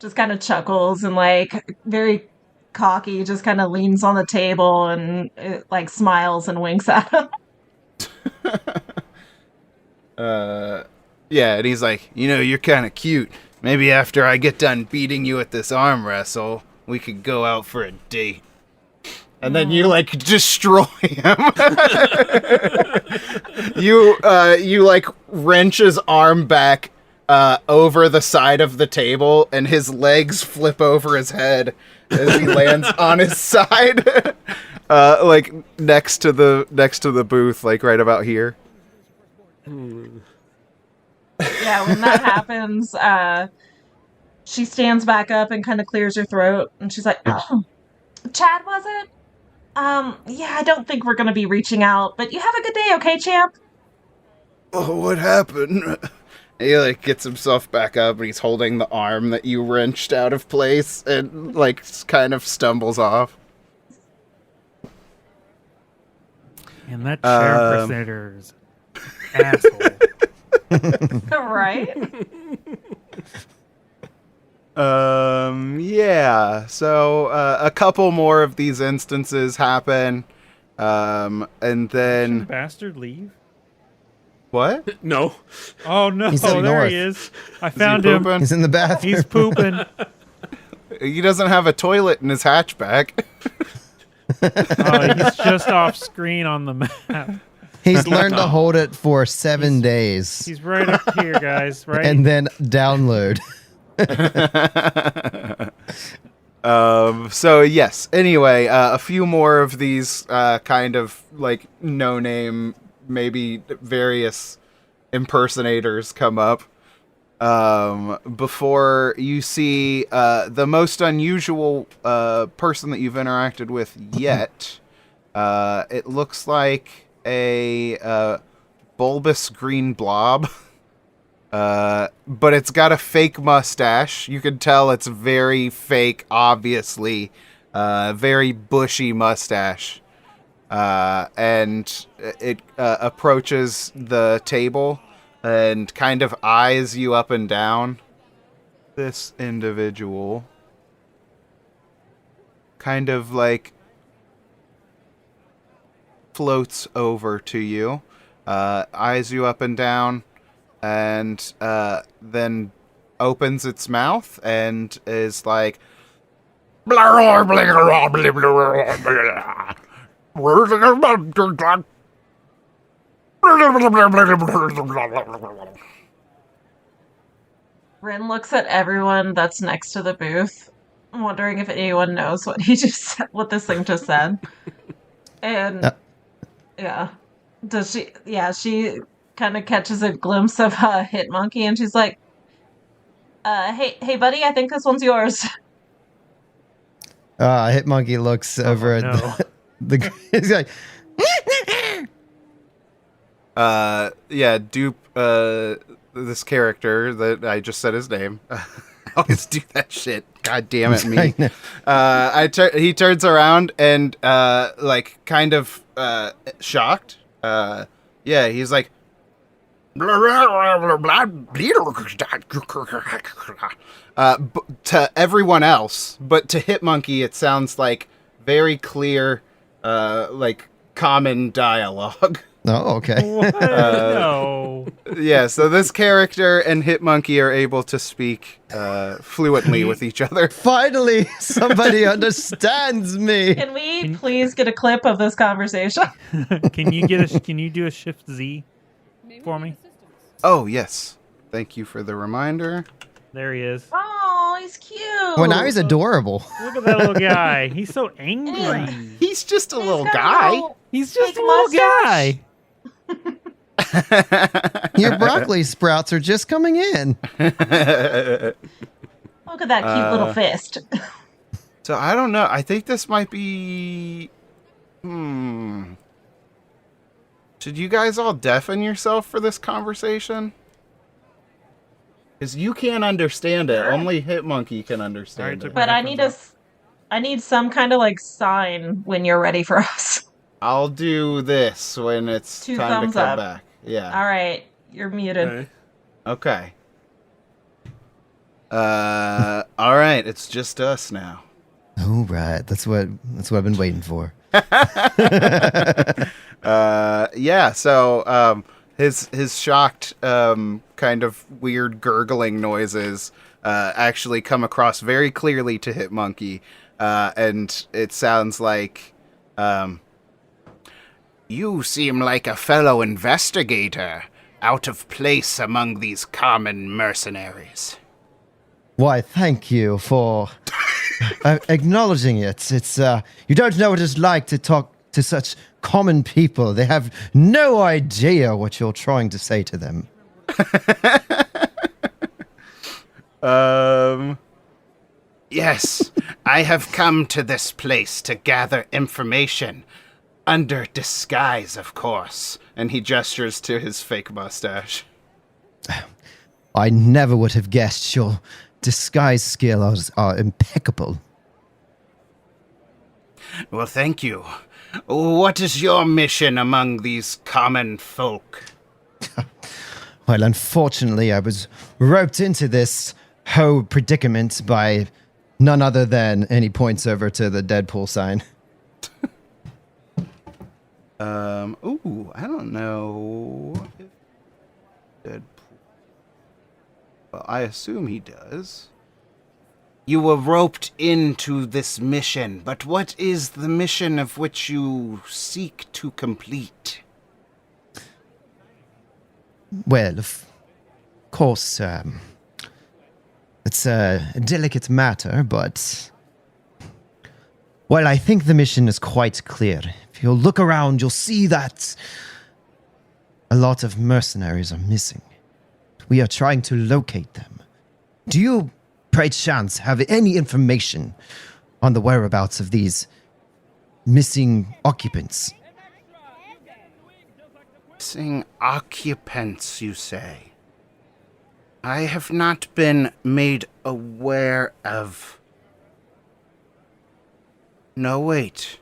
just kind of chuckles and like very cocky, just kind of leans on the table and like smiles and winks at him. Yeah, and he's like, you're kind of cute. Maybe after I get done beating you at this arm wrestle, we could go out for a date. And then you like destroy him. You like wrench his arm back over the side of the table, and his legs flip over his head as he lands on his side, like next to the booth, like right about here. Yeah, when that happens, she stands back up and kind of clears her throat, and she's like, oh, Chad, was it? Yeah, I don't think we're gonna be reaching out, but you have a good day, okay, champ? Oh, what happened? He like gets himself back up, and he's holding the arm that you wrenched out of place, and like kind of stumbles off. And that chair impersonator's asshole. Right? Yeah. So a couple more of these instances happen, and then Bastard leave. what? No. Oh no! He's up There north. he is. I found him. pooping? He's in the bathroom. He's pooping. He doesn't have a toilet in his hatchback. He's just off screen on the map. He's learned to hold it for 7 days He's right up here, guys. Right. and then download. So yes. Anyway, a few more of these kind of like no-name, maybe various impersonators come up. Before you see the most unusual person that you've interacted with yet. It looks like a bulbous green blob. But it's got a fake mustache. You can tell it's very fake, obviously. Very bushy mustache. And it approaches the table and kind of eyes you up and down. This individual kind of like floats over to you, eyes you up and down, and then opens its mouth and is like, Rin looks at everyone that's next to the booth, wondering if anyone knows what he just said, what this thing just said. And yeah, does she? Yeah, she kind of catches a glimpse of Hit Monkey, and she's like, "Hey, buddy, I think this one's yours." Hit Monkey looks over at the he's like, yeah, Dupe, this character that I just said his name. I always do that shit. God damn it, me. He turns around and, like, kind of, shocked. Yeah, he's like, to everyone else, but to Hit Monkey, it sounds like very clear, like, common dialogue. oh, okay. No. Yeah, so this character and Hit Monkey are able to speak fluently with each other. Finally, somebody understands me. Can we please get a clip of this conversation? Can you do a Shift Z for me? Oh, yes. Thank you for the reminder. There he is. Oh, he's cute. Well, now he's adorable. Look at that little guy. He's so angry. He's just a little got guy. little He's just fake a little mustache. guy. Your broccoli sprouts are just coming in. Look at that cute little fist. So I don't know. I think this might be... Should you guys all deafen yourself for this conversation? Because you can't understand it. Only Hitmonkey can understand it. But I need some kind of like sign when you're ready for us. I'll do this when it's 2 time thumbs to come up. back. Yeah. All right, you're muted. Okay. All right. It's just us now. All right. That's what I've been waiting for. Yeah. So, his shocked, kind of weird gurgling noises, actually come across very clearly to Hitmonkey. And it sounds like, you seem like a fellow investigator, out of place among these common mercenaries. Why, thank you for acknowledging it. It's you don't know what it's like to talk to such common people. They have no idea what you're trying to say to them. Yes, I have come to this place to gather information. Under disguise, of course. And he gestures to his fake mustache. I never would have guessed your disguise skills are impeccable. Well, thank you. What is your mission among these common folk? Well, unfortunately, I was roped into this whole predicament by none other than, and he points over to the Deadpool sign. I don't know if Deadpool... Well, I assume he does. You were roped into this mission, but what is the mission of which you seek to complete? Well, of course, it's a delicate matter, but... Well, I think the mission is quite clear. If you look around, you'll see that a lot of mercenaries are missing. We are trying to locate them. Do you, by chance, have any information on the whereabouts of these missing occupants? Missing occupants, you say? I have not been made aware of... No, wait.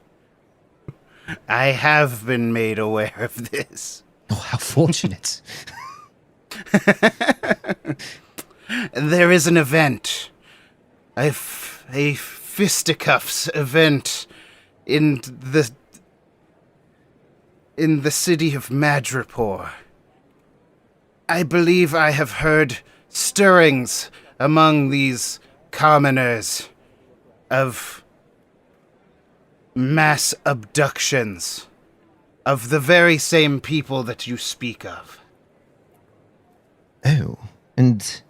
I have been made aware of this. Oh, how fortunate. There is an event. A fisticuffs event in the city of Madripoor. I believe I have heard stirrings among these commoners of mass abductions of the very same people that you speak of. Oh, and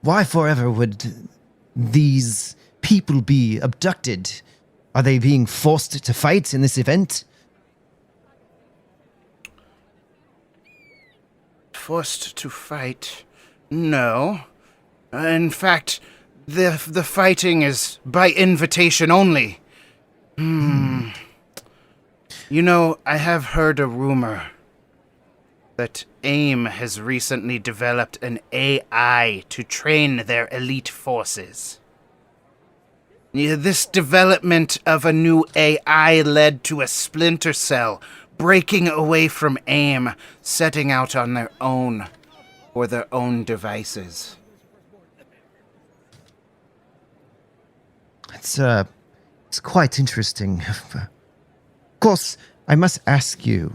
why forever would these people be abducted? Are they being forced to fight in this event? Forced to fight? No. In fact, the fighting is by invitation only. You know, I have heard a rumor that AIM has recently developed an AI to train their elite forces. This development of a new AI led to a splinter cell breaking away from AIM, setting out on their own for their own devices. It's quite interesting. Of course, I must ask you,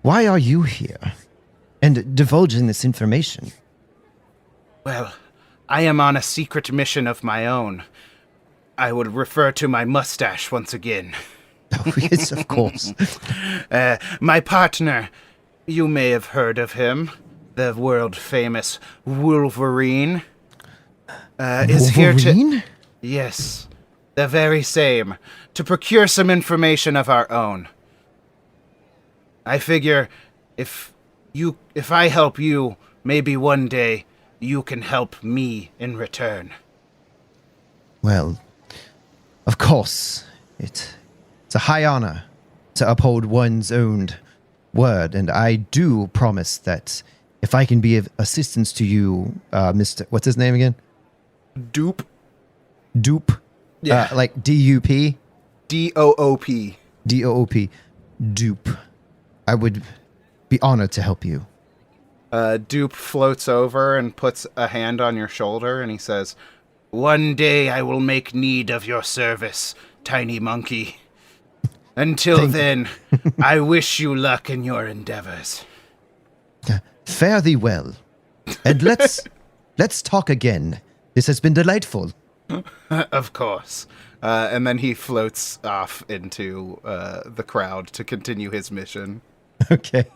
why are you here and divulging this information? Well, I am on a secret mission of my own. I would refer to my mustache once again. Oh, yes, of course. My partner, you may have heard of him, the world-famous Wolverine, is here to... Wolverine? Yes, the very same, to procure some information of our own. I figure if I help you, maybe one day you can help me in return. Well, of course, it's a high honor to uphold one's own word, and I do promise that if I can be of assistance to you, Mr. What's his name again? Dupe. Dupe. Yeah. Like D-U-P? D-O-O-P. D-O-O-P. Dupe. I would be honored to help you. Dupe floats over and puts a hand on your shoulder, and he says, "One day I will make need of your service, tiny monkey. Until then, I wish you luck in your endeavors." Fare thee well. And let's talk again. This has been delightful. Of course. And then he floats off into the crowd to continue his mission. Okay.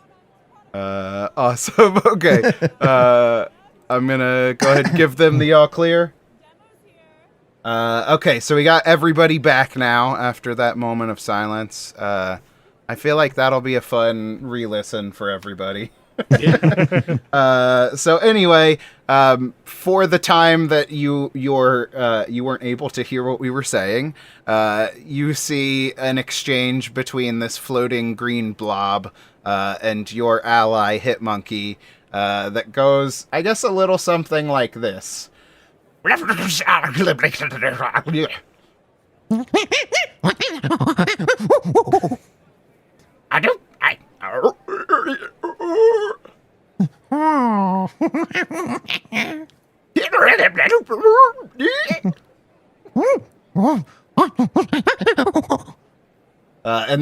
Awesome. Okay. I'm gonna go ahead and give them the all clear. Okay, so we got everybody back now after that moment of silence. I feel like that'll be a fun re-listen for everybody. So anyway, for the time that you weren't able to hear what we were saying, you see an exchange between this floating green blob and your ally Hitmonkey that goes, I guess, a little something like this. And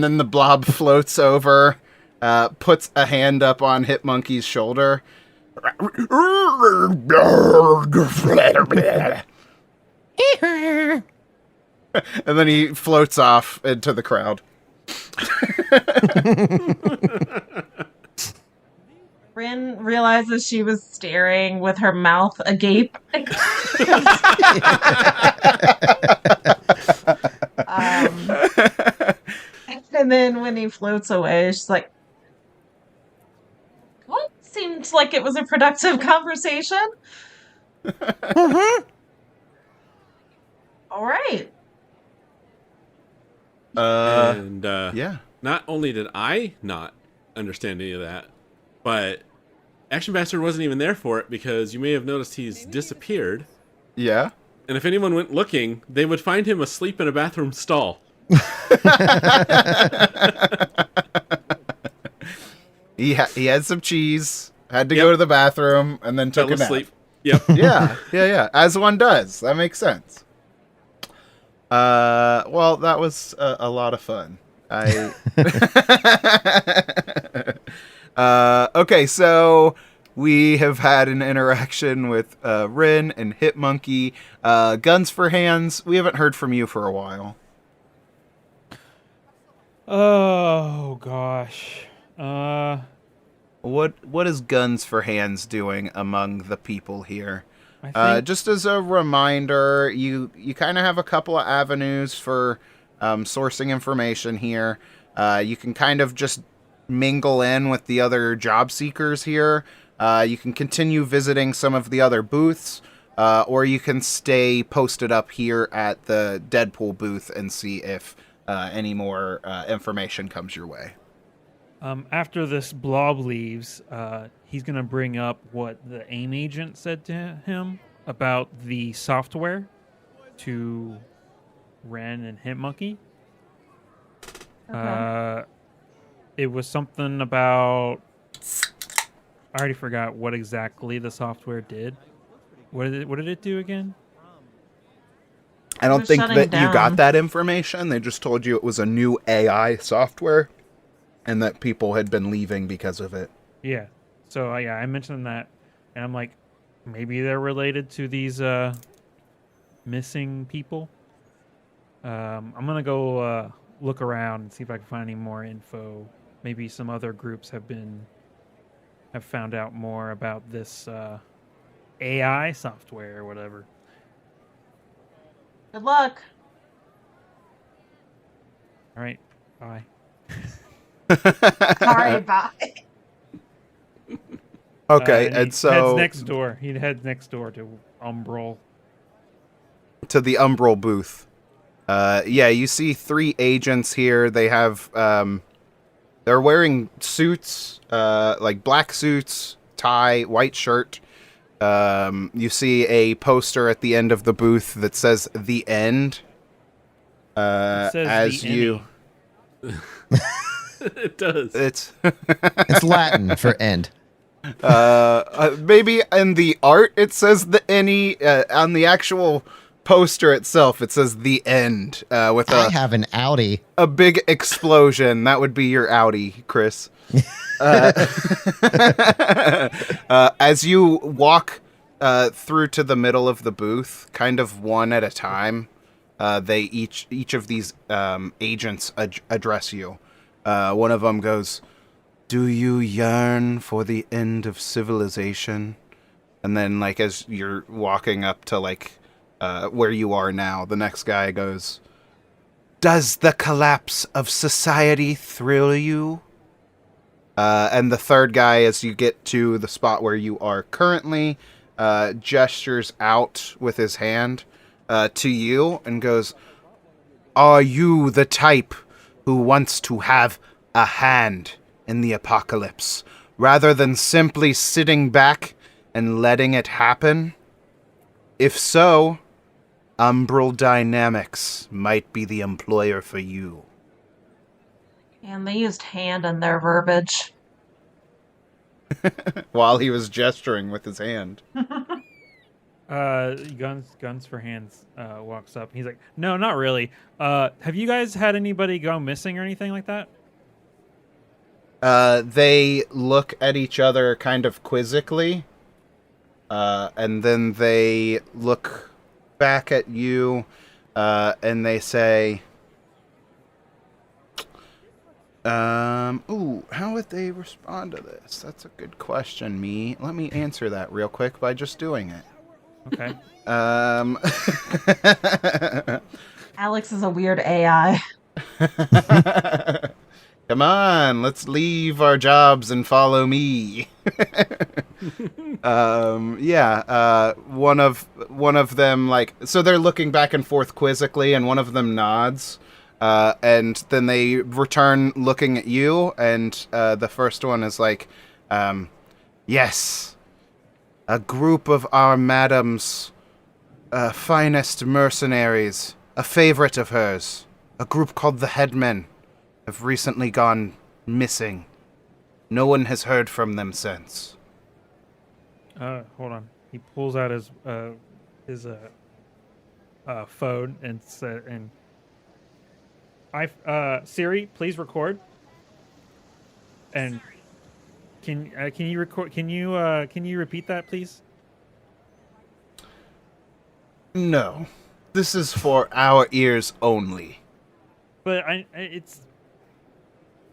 then the blob floats over, puts a hand up on Hitmonkey's shoulder. And then he floats off into the crowd. Rin realizes she was staring with her mouth agape. And then when he floats away, she's like, "What? Seemed like it was a productive conversation." All right. And yeah. Not only did I not understand any of that, but Action Bastard wasn't even there for it, because you may have noticed he's disappeared. Yeah. And if anyone went looking, they would find him asleep in a bathroom stall. He had some cheese, had to go to the bathroom, and then took a nap. Sleep. Yep. Yeah. As one does. That makes sense. Well, that was a lot of fun. Okay, so we have had an interaction with Rin and Hitmonkey. Guns for Hands, we haven't heard from you for a while. Oh gosh. What is Guns for Hands doing among the people here? I think Just as a reminder, you kind of have a couple of avenues for sourcing information here. You can kind of just mingle in with the other job seekers here. You can continue visiting some of the other booths, or you can stay posted up here at the Deadpool booth and see if any more information comes your way. after this blob leaves, he's going to bring up what the AIM agent said to him about the software to Ren and Hitmonkey. Okay. It was something about... I already forgot what exactly the software did. What did it do again? I don't think that down. you got that information. They just told you it was a new AI software and that people had been leaving because of it. Yeah. So, I mentioned that, and I'm like, maybe they're related to these missing people. I'm going to go look around and see if I can find any more info. Maybe some other groups have found out more about this AI software or whatever. Good luck. All right. Bye. Sorry, bye. Okay, he and so heads next door. He heads next door to Umbral. to the Umbral booth. Yeah, you see 3 agents here. They have They're wearing suits, like black suits, tie, white shirt. You see a poster at the end of the booth that says "The End." It says as the you, It does. it's It's Latin for end. maybe in the art it says the any. On the actual poster itself, it says "The End" with I have an Audi. a big explosion. That would be your Audi, Chris. As you walk through to the middle of the booth, kind of one at a time, they each of these agents address you. One of them goes, "Do you yearn for the end of civilization?" And then, like, as you're walking up to like where you are now, the next guy goes, "Does the collapse of society thrill you?" And the third guy, as you get to the spot where you are currently, gestures out with his hand to you and goes, "Are you the type who wants to have a hand in the apocalypse, rather than simply sitting back and letting it happen? If so, Umbral Dynamics might be the employer for you." And they used hand in their verbiage. While he was gesturing with his hand. Guns for Hands walks up. He's like, "No, not really. Have you guys had anybody go missing or anything like that?" They look at each other kind of quizzically, and then they look back at you, and they say, how would they respond to this? That's a good question, me. Let me answer that real quick by just doing it. Okay. Alex is a weird AI. Come on, let's leave our jobs and follow me. One of them, like, so they're looking back and forth quizzically, and one of them nods. And then they return looking at you, and the first one is like, "Yes, a group of our madam's finest mercenaries, a favorite of hers, a group called the Headmen, have recently gone missing. No one has heard from them since." Hold on. He pulls out his phone and said, "And Siri, please record." And can you record? Can you repeat that, please? No, this is for our ears only. But it's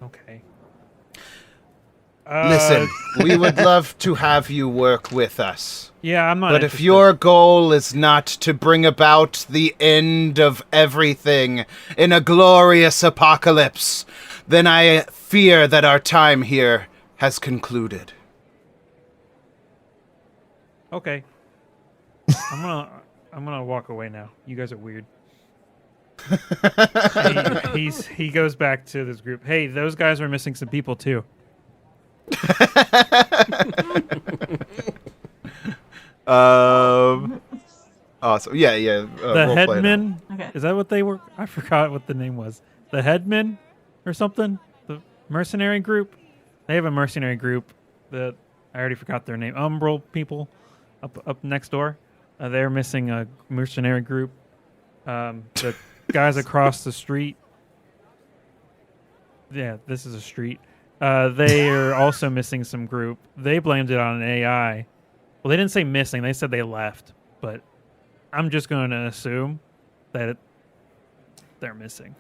okay. Listen, we would love to have you work with us. Yeah, I'm not. But interested. if your goal is not to bring about the end of everything in a glorious apocalypse, then I fear that our time here has concluded. Okay. I'm gonna walk away now. You guys are weird. He goes back to this group. "Hey, those guys are missing some people too." Awesome. Yeah. The Headmen. Okay. Is that what they were? I forgot what the name was. The Headmen, or something. The mercenary group. They have a mercenary group that I already forgot their name. Umbral people, up next door. They're missing a mercenary group. The guys across the street. Yeah, this is a street. They are also missing some group. They blamed it on an AI. Well, they didn't say missing. They said they left. But I'm just going to assume that they're missing.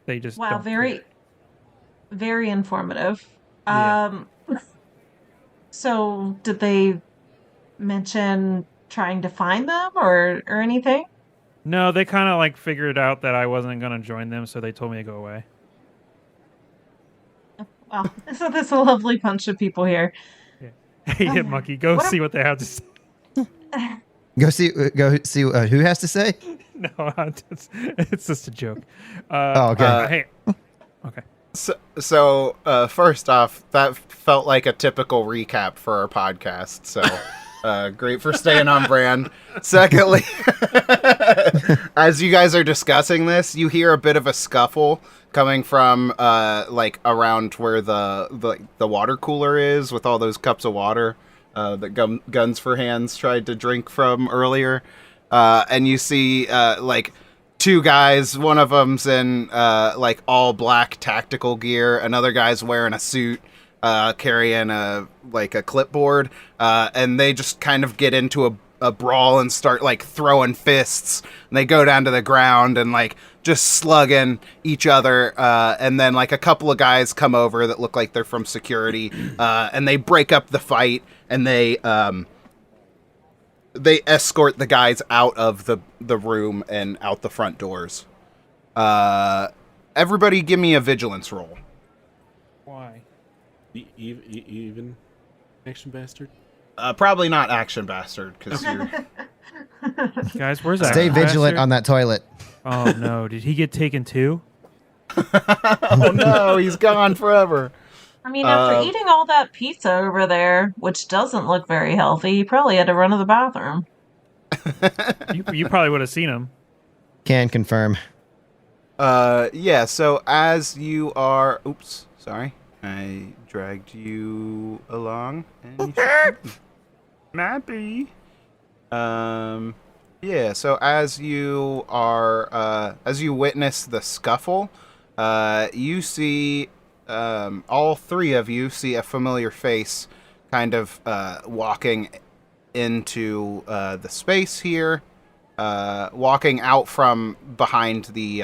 They just Wow, don't very, care. very informative. Yeah. So did they mention trying to find them or anything? No, they kind of like figured out that I wasn't going to join them, so they told me to go away. Wow, so there's a lovely bunch of people here. Hey, Hit Monkey, go see what they have to say. Go see who has to say. No, it's just a joke. Oh, okay. Hey, okay. So, first off, that felt like a typical recap for our podcast. So, great for staying on brand. Secondly, as you guys are discussing this, you hear a bit of a scuffle coming from like around where the water cooler is with all those cups of water that Guns for Hands tried to drink from earlier, and you see like two guys. One of them's in like all black tactical gear. Another guy's wearing a suit, carrying a clipboard, and they just kind of get into a brawl and start like throwing fists. And they go down to the ground and like just slugging each other. And then like a couple of guys come over that look like they're from security, and they break up the fight and they escort the guys out of the room and out the front doors. Everybody give me a vigilance roll. Why? Even action bastard? Probably not action bastard, because you're... Guys, where's that? Stay vigilant on that toilet. Oh no, did he get taken too? Oh no, he's gone forever. I mean, after eating all that pizza over there, which doesn't look very healthy, he probably had to run to the bathroom. You probably would have seen him. Can confirm. Yeah, so as you are... Oops, sorry. I dragged you along. And Nappy. Yeah, so as you are... as you witness the scuffle, you see... all three of you see a familiar face kind of walking into the space here, walking out from behind the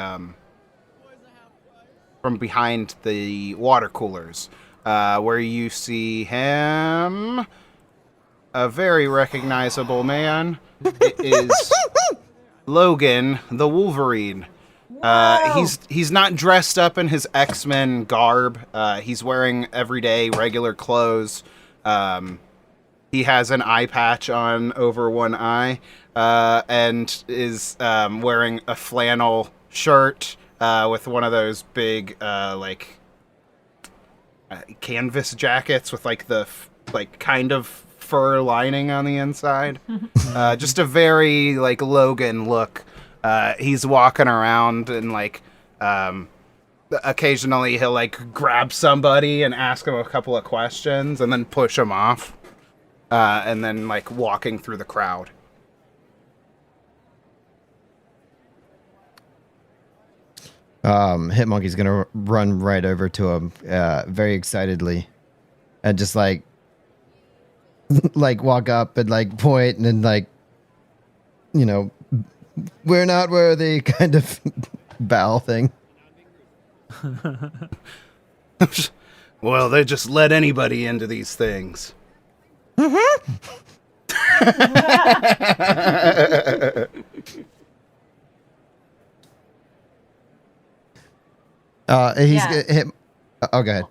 water coolers, where you see him, a very recognizable man. It is Logan the Wolverine. He's not dressed up in his X-Men garb. He's wearing everyday regular clothes. He has an eye patch on over one eye, and is wearing a flannel shirt with one of those big canvas jackets with like the kind of fur lining on the inside. Just a very like Logan look. He's walking around and like occasionally he'll like grab somebody and ask him a couple of questions and then push him off, and then like walking through the crowd. Hitmonkey's gonna run right over to him very excitedly and just like walk up and like point and then like, you know, we're not worthy kind of bow thing. Well, they just let anybody into these things. Oh, go ahead.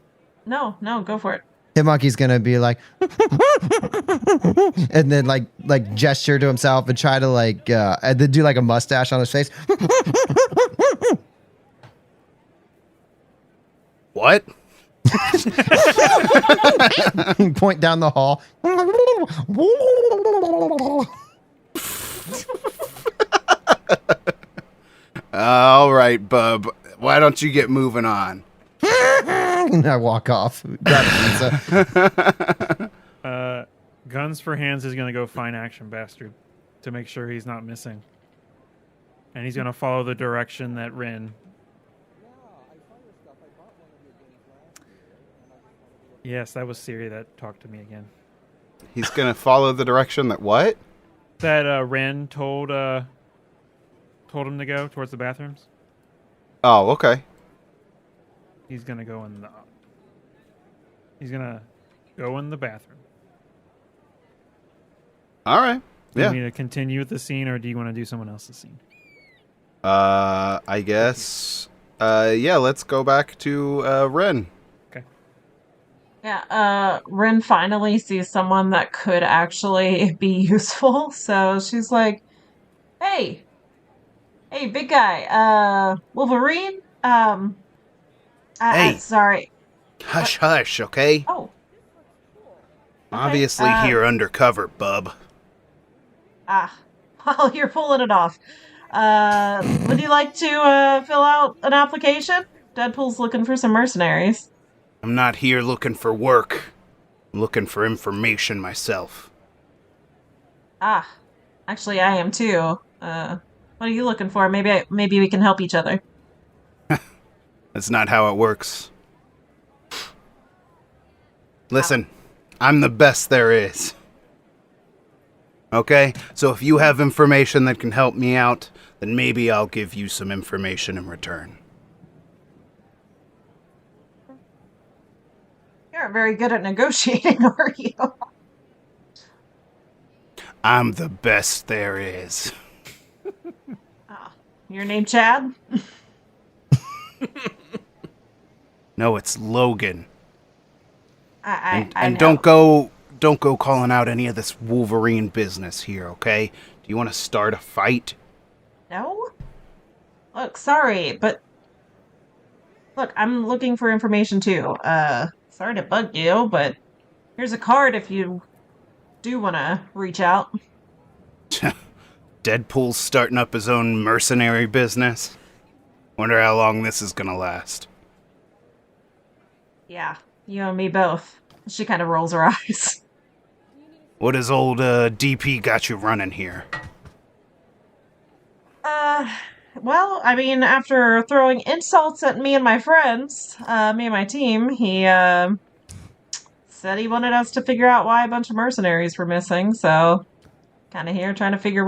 No, go for it. Hitmonkey's gonna be like, and then like gesture to himself and try to like, and then do like a mustache on his face. What? Point down the hall. All right, bub. Why don't you get moving on? And I walk off. Grab a pizza. Guns for Hands is going to go find Action Bastard to make sure he's not missing. And he's going to follow the direction that Rin. Yes, that was Siri that talked to me again. He's going to follow the direction that what? That Rin told him to go towards the bathrooms. Oh, okay. He's going to go in the... He's going to go in the bathroom. All right. Do Yeah. you want me to continue with the scene, or do you want to do someone else's scene? I guess... yeah, let's go back to Ren. Okay. Yeah, Rin finally sees someone that could actually be useful, so she's like, Hey, big guy, Wolverine, Hey. Sorry. Hush, hush, okay? Oh. Okay, Obviously here undercover, bub. Well, you're pulling it off. Would you like to fill out an application? Deadpool's looking for some mercenaries. I'm not here looking for work. I'm looking for information myself. Actually, I am too. What are you looking for? Maybe we can help each other. That's not how it works. Listen, I'm the best there is. Okay? So if you have information that can help me out, then maybe I'll give you some information in return. You're very good at negotiating, are you? I'm the best there is. Your name Chad? No, it's Logan. I and know. don't go calling out any of this Wolverine business here, okay? Do you want to start a fight? No? Look, sorry, but... Look, I'm looking for information too. Sorry to bug you, but here's a card if you do want to reach out. Deadpool's starting up his own mercenary business. Wonder how long this is gonna last. Yeah, you and me both. She kind of rolls her eyes. What has old DP got you running here? Well, I mean, after throwing insults at me and my friends, me and my team, he, said he wanted us to figure out why a bunch of mercenaries were missing, so kind of here trying to figure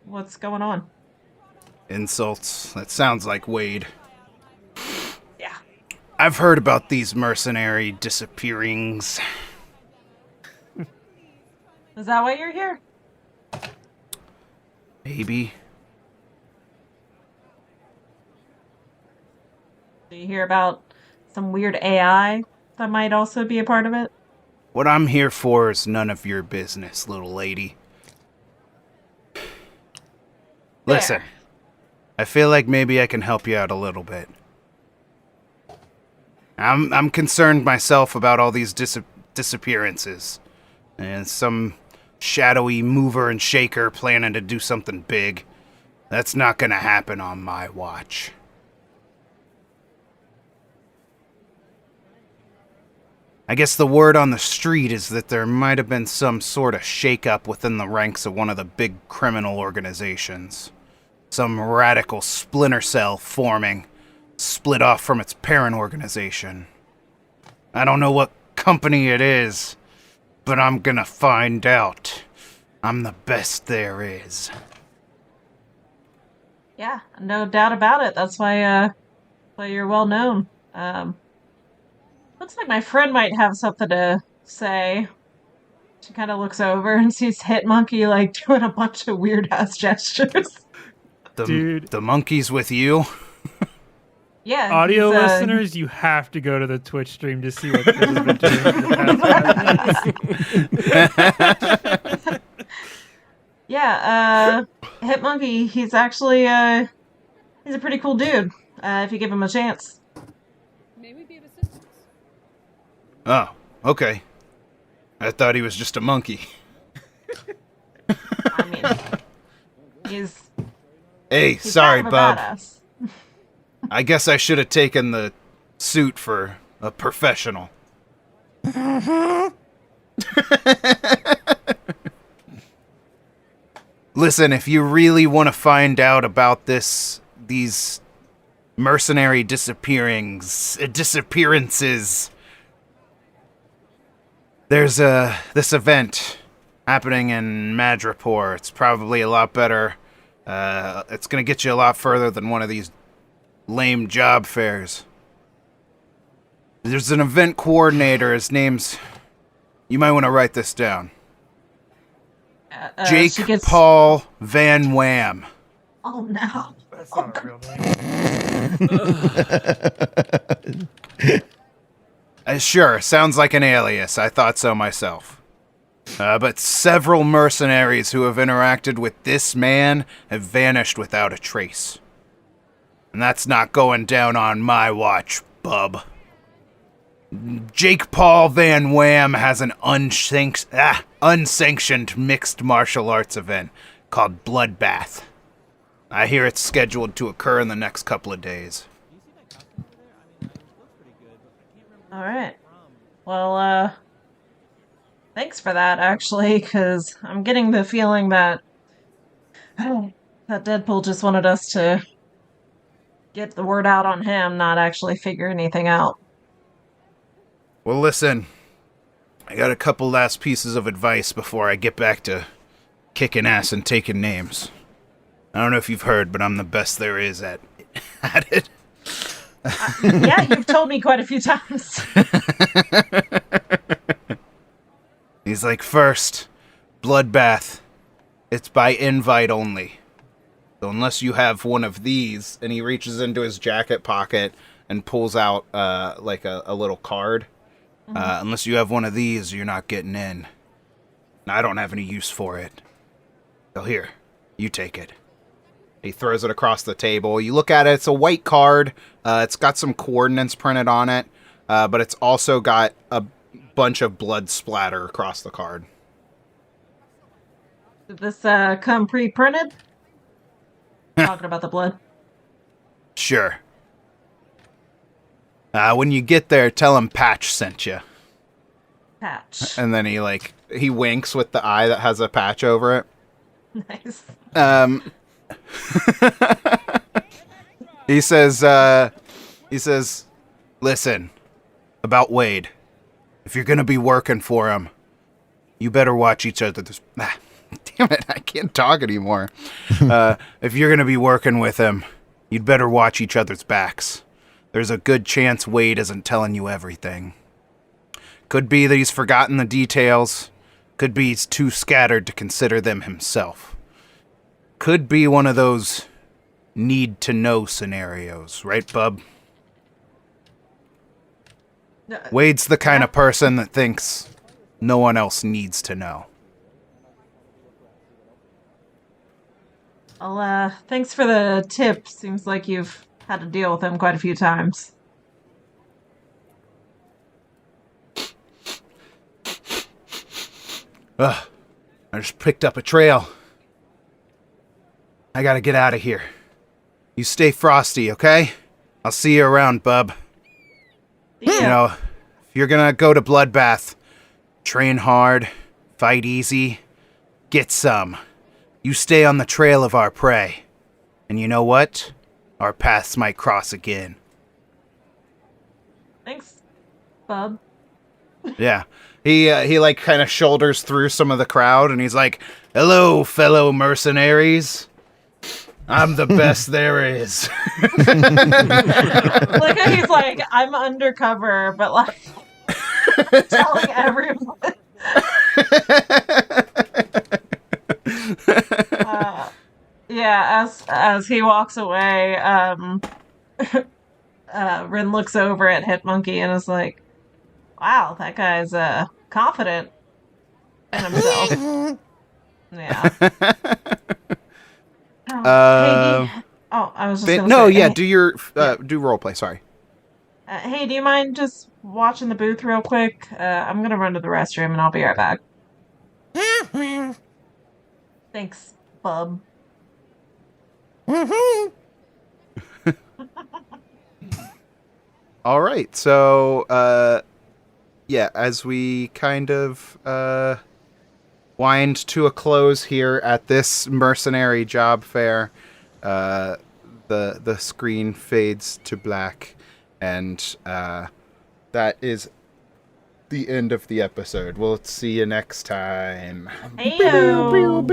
what's going on. Insults. That sounds like Wade. Yeah. I've heard about these mercenary disappearings. Is that why you're here? Maybe. Do you hear about some weird AI that might also be a part of it? What I'm here for is none of your business, little lady. Listen, I feel like maybe I can help you out a little bit. I'm concerned myself about all these disappearances. And some shadowy mover and shaker planning to do something big. That's not gonna happen on my watch. I guess the word on the street is that there might have been some sort of shakeup within the ranks of one of the big criminal organizations. Some radical splinter cell forming, split off from its parent organization. I don't know what company it is, but I'm gonna find out. I'm the best there is. Yeah, no doubt about it. That's why you're well known. Looks like my friend might have something to say. She kind of looks over and sees Hit Monkey like doing a bunch of weird ass gestures. Dude, the monkey's with you. Yeah. Audio listeners, you have to go to the Twitch stream to see what this has been doing for the past 5 minutes. Yeah, Hit Monkey, he's actually he's a pretty cool dude. If you give him a chance. Maybe be of assistance. Oh, okay. I thought he was just a monkey. I mean, he's sorry, kind of a bub. badass. I guess I should have taken the suit for a professional. Listen, if you really want to find out about these mercenary disappearances, there's this event happening in Madripoor. It's probably a lot better. It's gonna get you a lot further than one of these lame job fairs. There's an event coordinator. His name's... You might want to write this down. Jake Paul Van Wham. Oh no. That's not a real name. Sure, sounds like an alias. I thought so myself. But several mercenaries who have interacted with this man have vanished without a trace. And that's not going down on my watch, bub. Jake Paul Van Wham has an unsanctioned mixed martial arts event called Bloodbath. I hear it's scheduled to occur in the next couple of days. All right. Well, thanks for that, actually, because I'm getting the feeling that that Deadpool just wanted us to get the word out on him, not actually figure anything out. Well, listen, I got a couple last pieces of advice before I get back to kicking ass and taking names. I don't know if you've heard, but I'm the best there is at it. Yeah, you've told me quite a few times. He's like, first, Bloodbath. It's by invite only. So unless you have one of these, and he reaches into his jacket pocket and pulls out like a little card. Unless you have one of these, you're not getting in. And I don't have any use for it. So here, you take it. He throws it across the table. You look at it, it's a white card. It's got some coordinates printed on it, but it's also got a bunch of blood splatter across the card. Did this come pre-printed? Talking about the blood. Sure. When you get there, tell him Patch sent you. Patch. And then he winks with the eye that has a patch over it. Nice. He says, listen, about Wade. If you're gonna be working for him, you better watch each other. Damn it, I can't talk anymore. If you're gonna be working with him, you'd better watch each other's backs. There's a good chance Wade isn't telling you everything. Could be that he's forgotten the details. Could be he's too scattered to consider them himself. Could be one of those need-to-know scenarios, right, bub? Wade's the kind of person that thinks no one else needs to know. Well, thanks for the tip. Seems like you've had to deal with him quite a few times. I just picked up a trail. I gotta get out of here. You stay frosty, okay? I'll see you around, bub. Yeah. You know, if you're gonna go to Bloodbath, train hard, fight easy, get some. You stay on the trail of our prey. And you know what? Our paths might cross again. Thanks, bub. Yeah. He like kind of shoulders through some of the crowd and he's like, "Hello, fellow mercenaries. I'm the best there is." Look at he's like, I'm undercover, but like telling everyone. Yeah, as he walks away, Rin looks over at Hitmonkey and is like, "Wow, that guy's confident in himself." Yeah. I was just gonna no, say, yeah, hey, do your do roleplay. Sorry. Hey, do you mind just watching the booth real quick? I'm gonna run to the restroom and I'll be right back. Thanks, bub. All right, so yeah, as we kind of wind to a close here at this Mercenary Job Fair, the screen fades to black, and that is the end of the episode. We'll see you next time. Heyo.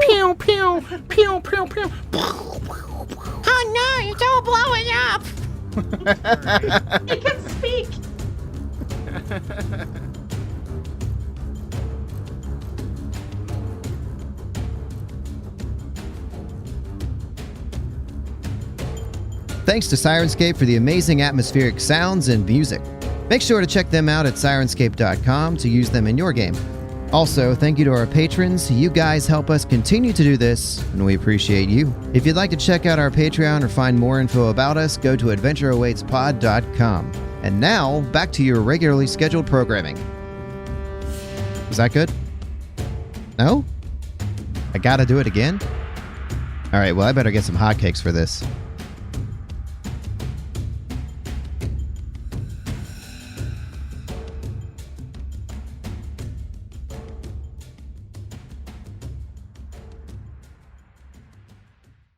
Pew, pew, pew, pew, pew. Oh no, it's all blowing up. He can speak. Thanks to Sirenscape for the amazing atmospheric sounds and music. Make sure to check them out at Sirenscape.com to use them in your game. Also, thank you to our patrons. You guys help us continue to do this, and we appreciate you. If you'd like to check out our Patreon or find more info about us, go to adventureawaitspod.com. And now, back to your regularly scheduled programming. Was that good? No? I gotta do it again? Alright, well, I better get some hotcakes for this.